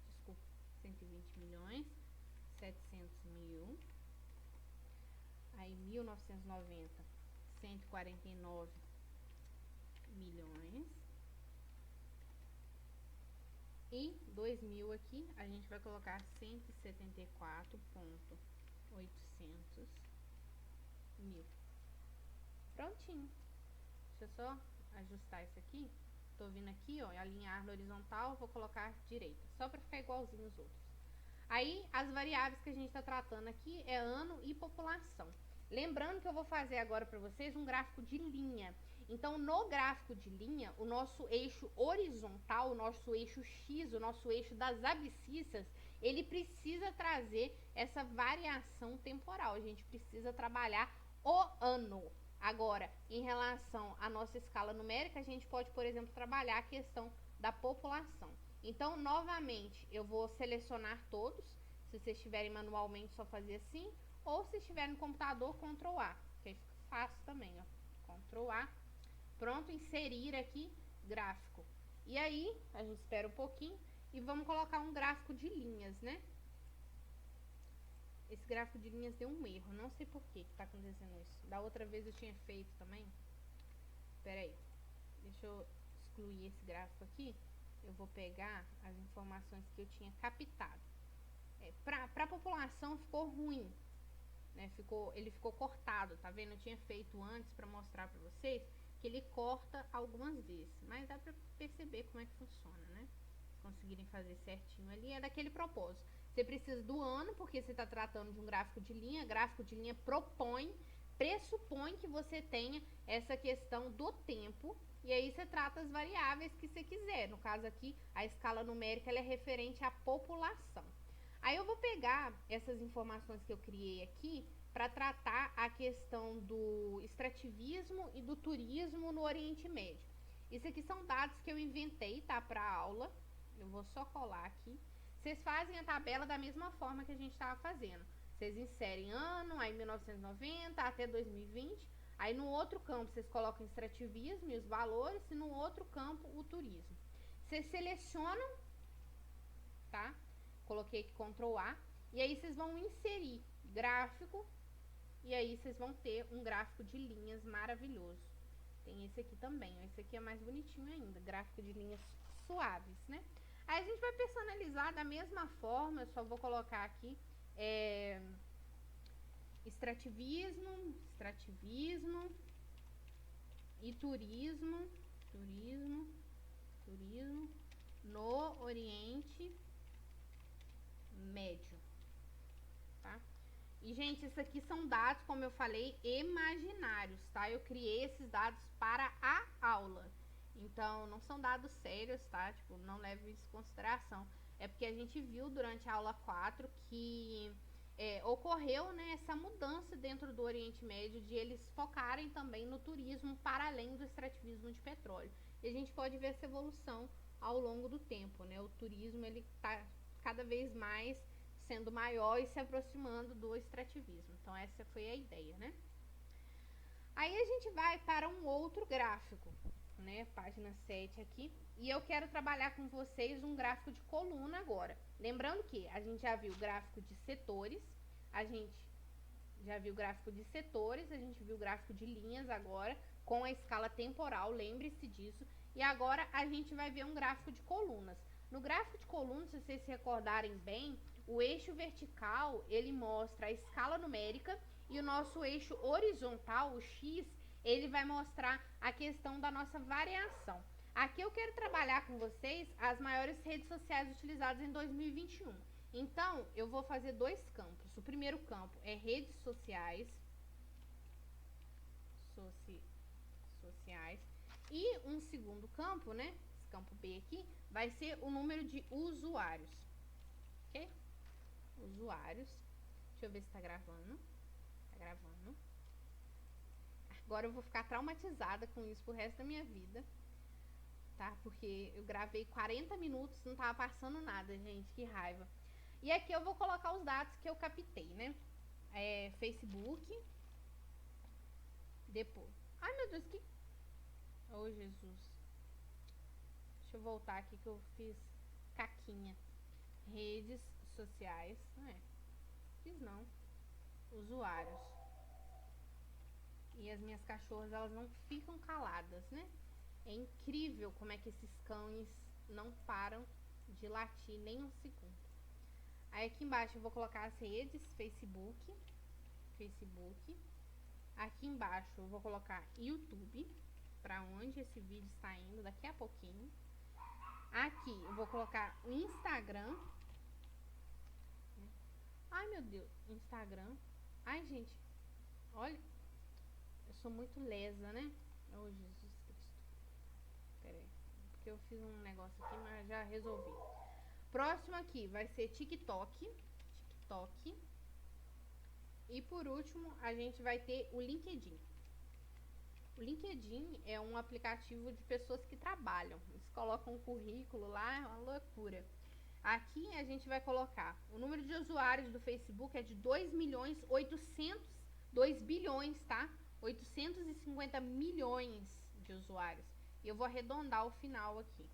S1: desculpa, 120 milhões, 700 mil, aí 1990, 149 milhões, e 2000 aqui, a gente vai colocar 174.800 mil. Prontinho. Deixa eu só ajustar isso aqui. Tô vindo aqui, ó, alinhar na horizontal, vou colocar direita, só para ficar igualzinho os outros. Aí, as variáveis que a gente está tratando aqui é ano e população. Lembrando que eu vou fazer agora para vocês um gráfico de linha. Então, no gráfico de linha, o nosso eixo horizontal, o nosso eixo X, o nosso eixo das abscissas, ele precisa trazer essa variação temporal. A gente precisa trabalhar o ano. Agora, em relação à nossa escala numérica, a gente pode, por exemplo, trabalhar a questão da população. Então, novamente, eu vou selecionar todos. Se vocês estiverem manualmente, só fazer assim. Ou se estiver no computador, Ctrl A, que aí fica fácil também, ó. Ctrl A. Pronto, inserir aqui gráfico. E aí, a gente espera um pouquinho e vamos colocar um gráfico de linhas, né? Esse gráfico de linhas deu um erro, não sei por que tá acontecendo isso. Da outra vez eu tinha feito também. Pera aí, deixa eu excluir esse gráfico aqui. Eu vou pegar as informações que eu tinha captado. Pra população ficou ruim, né? Ele ficou cortado, tá vendo? Eu tinha feito antes pra mostrar pra vocês que ele corta algumas vezes. Mas dá pra perceber como é que funciona, né? Se conseguirem fazer certinho ali, é daquele propósito. Você precisa do ano, porque você está tratando de um gráfico de linha. Gráfico de linha pressupõe que você tenha essa questão do tempo. E aí você trata as variáveis que você quiser. No caso aqui, a escala numérica ela é referente à população. Aí eu vou pegar essas informações que eu criei aqui para tratar a questão do extrativismo e do turismo no Oriente Médio. Isso aqui são dados que eu inventei, tá, para a aula. Eu vou só colar aqui. Vocês fazem a tabela da mesma forma que a gente estava fazendo. Vocês inserem ano, aí 1990 até 2020. Aí no outro campo vocês colocam extrativismo e os valores, e no outro campo o turismo. Vocês selecionam, tá? Coloquei aqui Ctrl A. E aí vocês vão inserir gráfico. E aí vocês vão ter um gráfico de linhas maravilhoso. Tem esse aqui também, ó. Esse aqui é mais bonitinho ainda. Gráfico de linhas suaves, né? Aí a gente vai personalizar da mesma forma. Eu só vou colocar aqui extrativismo e turismo no Oriente Médio, tá? E, gente, isso aqui são dados, como eu falei, imaginários, tá? Eu criei esses dados para a aula. Então, não são dados sérios, tá? Tipo, não leve isso em consideração. É porque a gente viu durante a aula 4 que ocorreu, né, essa mudança dentro do Oriente Médio de eles focarem também no turismo para além do extrativismo de petróleo. E a gente pode ver essa evolução ao longo do tempo, né? O turismo, ele tá cada vez mais sendo maior e se aproximando do extrativismo. Então, essa foi a ideia, né? Aí a gente vai para um outro gráfico, né? Página 7 aqui. E eu quero trabalhar com vocês um gráfico de coluna agora. Lembrando que a gente já viu o gráfico de setores, a gente viu o gráfico de linhas agora, com a escala temporal, lembre-se disso. E agora a gente vai ver um gráfico de colunas. No gráfico de colunas, se vocês se recordarem bem, o eixo vertical, ele mostra a escala numérica e o nosso eixo horizontal, o X, ele vai mostrar a questão da nossa variação. Aqui eu quero trabalhar com vocês as maiores redes sociais utilizadas em 2021. Então, eu vou fazer dois campos. O primeiro campo é redes sociais. E um segundo campo, né? Esse campo B aqui, vai ser o número de usuários. Ok? Usuários. Deixa eu ver se tá gravando. Tá gravando. Agora eu vou ficar traumatizada com isso pro resto da minha vida. Tá? Porque eu gravei 40 minutos, não tava passando nada, gente. Que raiva. E aqui eu vou colocar os dados que eu captei, né? Facebook. Depois. Ai, meu Deus, que... Oh, Jesus. Deixa Deixa eu voltar aqui que eu fiz caquinha. Redes sociais, não é? Fiz não. Usuários. E as minhas cachorras, elas não ficam caladas, né? É incrível como é que esses cães não param de latir nem um segundo. Aí aqui embaixo eu vou colocar as redes, Facebook. Aqui embaixo eu vou colocar YouTube, para onde esse vídeo está indo daqui a pouquinho. Aqui eu vou colocar o Instagram. Ai, meu Deus, Instagram. Ai, gente, olha, eu sou muito lesa, né? Oh, Jesus Cristo. Pera aí, porque eu fiz um negócio aqui, mas já resolvi. Próximo aqui vai ser TikTok. E por último, a gente vai ter o LinkedIn. O LinkedIn é um aplicativo de pessoas que trabalham. Eles colocam um currículo lá, é uma loucura. Aqui a gente vai colocar o número de usuários do Facebook é de 2 bilhões, tá? 850 milhões de usuários. E eu vou arredondar o final aqui.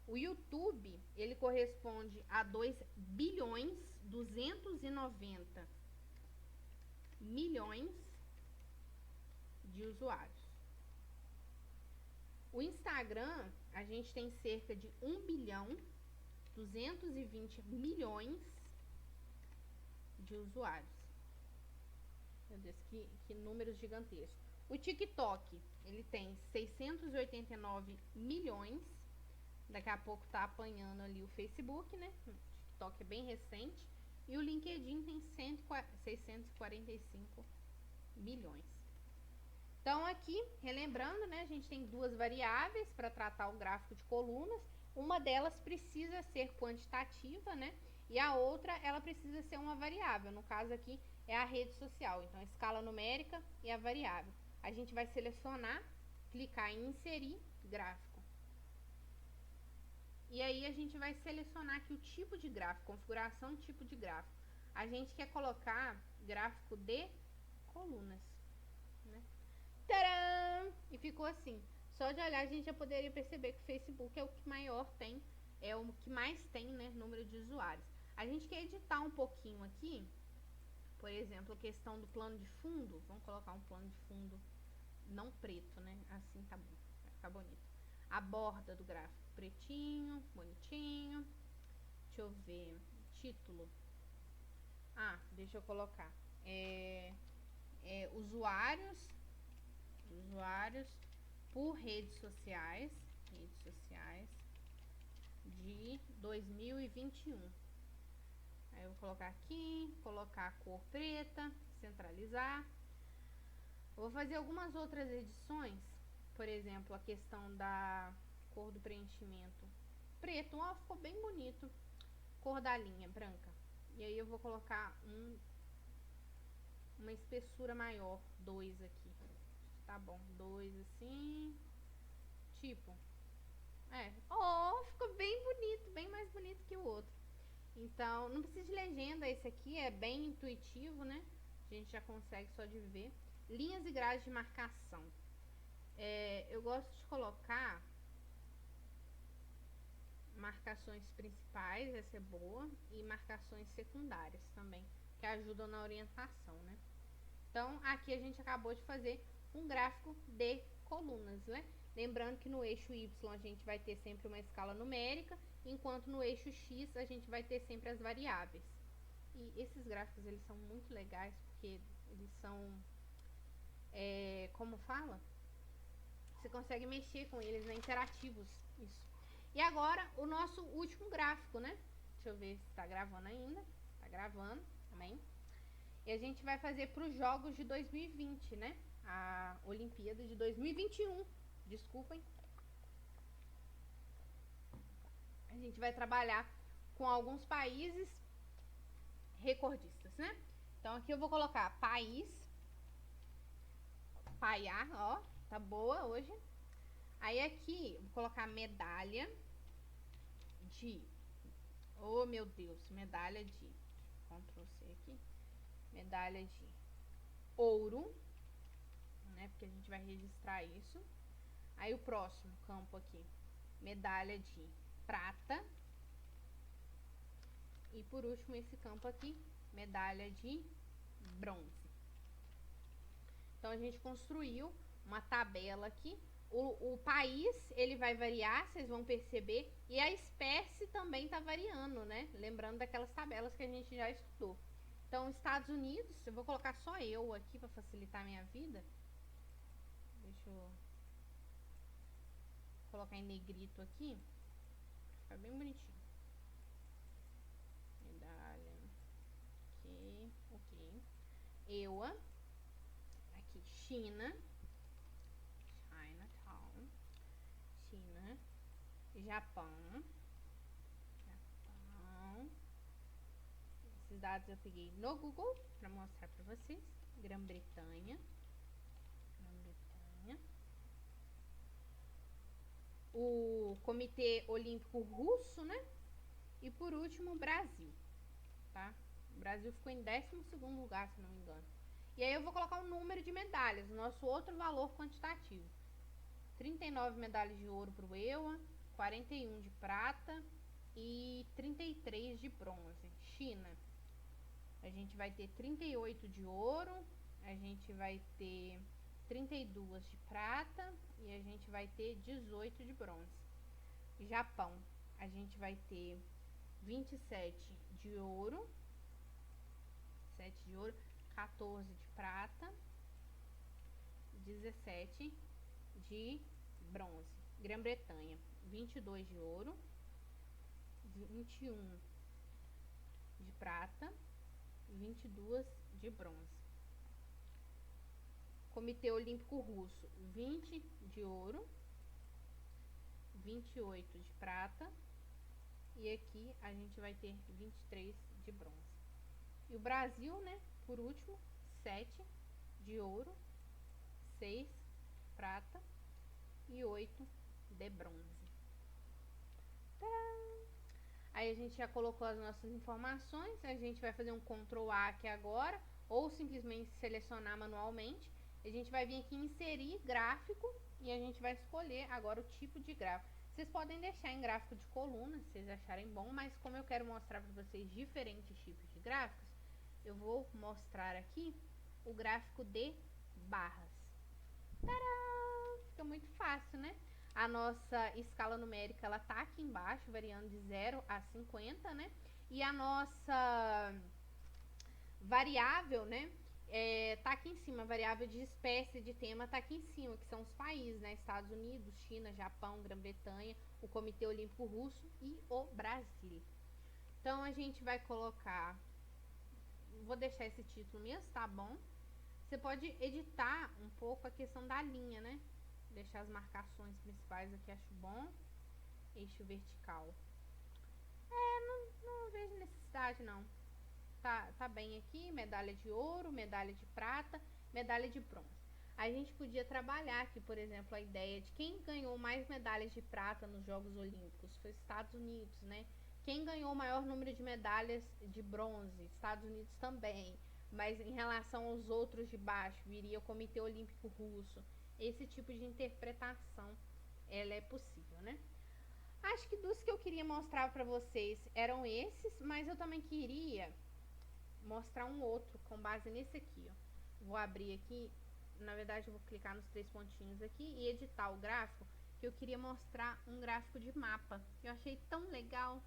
S1: O YouTube, ele corresponde a 2 bilhões 290 milhões de usuários. O Instagram, a gente tem cerca de 1 bilhão 220 milhões de usuários. Meu Deus, que números gigantescos. O TikTok, ele tem 689 milhões. Daqui a pouco tá apanhando ali o Facebook, né? O TikTok é bem recente. E o LinkedIn tem 645 milhões. Então aqui, relembrando, né? A gente tem duas variáveis para tratar o gráfico de colunas. Uma delas precisa ser quantitativa, né? E a outra, ela precisa ser uma variável. No caso aqui, é a rede social. Então, a escala numérica e a variável. A gente vai selecionar, clicar em inserir gráfico. E aí, a gente vai selecionar aqui o tipo de gráfico, configuração tipo de gráfico. A gente quer colocar gráfico de colunas, né? Tcharam! E ficou assim. Só de olhar a gente já poderia perceber que o Facebook é o que maior tem, é o que mais tem, né, número de usuários. A gente quer editar um pouquinho aqui, por exemplo, a questão do plano de fundo. Vamos colocar um plano de fundo não preto, né? Assim tá bom, vai ficar bonito. A borda do gráfico pretinho, bonitinho. Deixa eu ver, título. Ah, deixa eu colocar. Usuários por redes sociais de 2021. Aí eu vou colocar aqui, colocar a cor preta, centralizar. Eu vou fazer algumas outras edições, por exemplo, a questão da cor do preenchimento preto, ó, ficou bem bonito. Cor da linha branca. E aí eu vou colocar uma espessura maior, 2 aqui. Tá bom, 2 assim. Tipo, ficou bem bonito, bem mais bonito que o outro. Então, não precisa de legenda, esse aqui é bem intuitivo, né? A gente já consegue só de ver. Linhas e grades de marcação. Eu gosto de colocar marcações principais, essa é boa, e marcações secundárias também, que ajudam na orientação, né? Então, aqui a gente acabou de fazer um gráfico de colunas, né? Lembrando que no eixo Y a gente vai ter sempre uma escala numérica, enquanto no eixo X a gente vai ter sempre as variáveis. E esses gráficos, eles são muito legais, porque eles são, como fala? Você consegue mexer com eles, né? Interativos, isso. E agora, o nosso último gráfico, né? Deixa eu ver se tá gravando ainda. Tá gravando, amém? E a gente vai fazer para os Jogos de 2020, né? A Olimpíada de 2021. Desculpem. A gente vai trabalhar com alguns países recordistas, né? Então aqui eu vou colocar país. Paiá, ó, tá boa hoje. Aí aqui eu vou colocar medalha de... Oh, meu Deus, medalha de... Ctrl C aqui. Medalha de ouro, né? Porque a gente vai registrar isso. Aí o próximo campo aqui, medalha de prata. E por último, esse campo aqui, medalha de bronze. Então, a gente construiu uma tabela aqui. O país, ele vai variar, vocês vão perceber. E a espécie também tá variando, né? Lembrando daquelas tabelas que a gente já estudou. Então, Estados Unidos, eu vou colocar só eu aqui para facilitar a minha vida. Deixa eu colocar em negrito aqui. Fica bem bonitinho. Medalha. Ok. EUA. Aqui, China. Chinatown. China. Japão. Esses dados eu peguei no Google para mostrar para vocês. Grã-Bretanha. O Comitê Olímpico Russo, né? E por último, o Brasil, tá? O Brasil ficou em 12º lugar, se não me engano. E aí eu vou colocar o número de medalhas, o nosso outro valor quantitativo. 39 medalhas de ouro para o EUA, 41 de prata e 33 de bronze. China, a gente vai ter 38 de ouro, a gente vai ter 32 de prata e a gente vai ter 18 de bronze. Japão, a gente vai ter 27 de ouro, 14 de prata, 17 de bronze. Grã-Bretanha, 22 de ouro, 21 de prata, 22 de bronze. Comitê Olímpico Russo, 20 de ouro, 28 de prata e aqui a gente vai ter 23 de bronze. E o Brasil, né, por último, 7 de ouro, 6 prata e 8 de bronze. Tcharam! Aí a gente já colocou as nossas informações, a gente vai fazer um Ctrl A aqui agora, ou simplesmente selecionar manualmente. A gente vai vir aqui em inserir gráfico e a gente vai escolher agora o tipo de gráfico. Vocês podem deixar em gráfico de coluna, se vocês acharem bom, mas como eu quero mostrar para vocês diferentes tipos de gráficos, eu vou mostrar aqui o gráfico de barras. Tcharam! Fica muito fácil, né? A nossa escala numérica, ela tá aqui embaixo, variando de 0 a 50, né? E a nossa variável, né? Tá aqui em cima, a variável de espécie, de tema, tá aqui em cima, que são os países, né? Estados Unidos, China, Japão, Grã-Bretanha, o Comitê Olímpico Russo e o Brasil. Então, a gente vai colocar... Vou deixar esse título mesmo, tá bom? Você pode editar um pouco a questão da linha, né? Deixar as marcações principais aqui, acho bom. Eixo vertical. Não vejo necessidade, não. Tá bem aqui, medalha de ouro, medalha de prata, medalha de bronze. A gente podia trabalhar aqui, por exemplo, a ideia de quem ganhou mais medalhas de prata nos Jogos Olímpicos foi os Estados Unidos, né? Quem ganhou o maior número de medalhas de bronze? Estados Unidos também. Mas em relação aos outros de baixo, viria o Comitê Olímpico Russo. Esse tipo de interpretação, ela é possível, né? Acho que dos que eu queria mostrar para vocês eram esses, mas eu também queria mostrar um outro com base nesse aqui, ó. Vou abrir aqui, na verdade eu vou clicar nos 3 pontinhos aqui e editar o gráfico, que eu queria mostrar um gráfico de mapa. Eu achei tão legal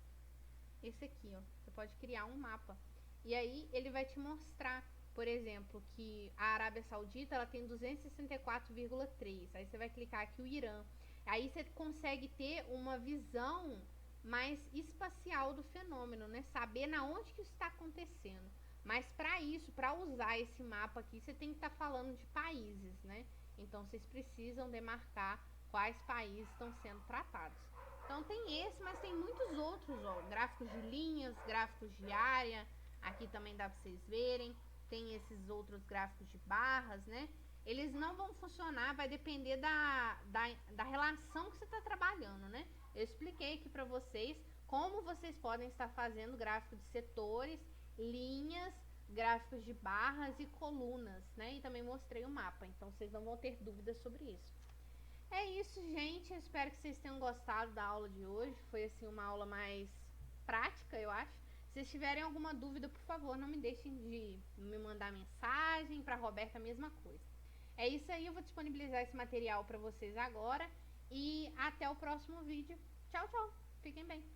S1: esse aqui, ó. Você pode criar um mapa. E aí ele vai te mostrar, por exemplo, que a Arábia Saudita, ela tem 264,3. Aí você vai clicar aqui o Irã. Aí você consegue ter uma visão mais espacial do fenômeno, né? Saber na onde que isso está acontecendo. Mas para isso, para usar esse mapa aqui, você tem que estar falando de países, né? Então vocês precisam demarcar quais países estão sendo tratados. Então tem esse, mas tem muitos outros, ó. Gráficos de linhas, gráficos de área. Aqui também dá para vocês verem. Tem esses outros gráficos de barras, né? Eles não vão funcionar, vai depender da relação que você está trabalhando, né? Eu expliquei aqui para vocês como vocês podem estar fazendo gráfico de setores, linhas, gráficos de barras e colunas, né? E também mostrei o mapa, então vocês não vão ter dúvidas sobre isso. É isso, gente. Eu espero que vocês tenham gostado da aula de hoje. Foi assim uma aula mais prática, eu acho. Se vocês tiverem alguma dúvida, por favor, não me deixem de me mandar mensagem. Para Roberta, a mesma coisa. É isso aí, eu vou disponibilizar esse material para vocês agora. E até o próximo vídeo. Tchau, tchau. Fiquem bem.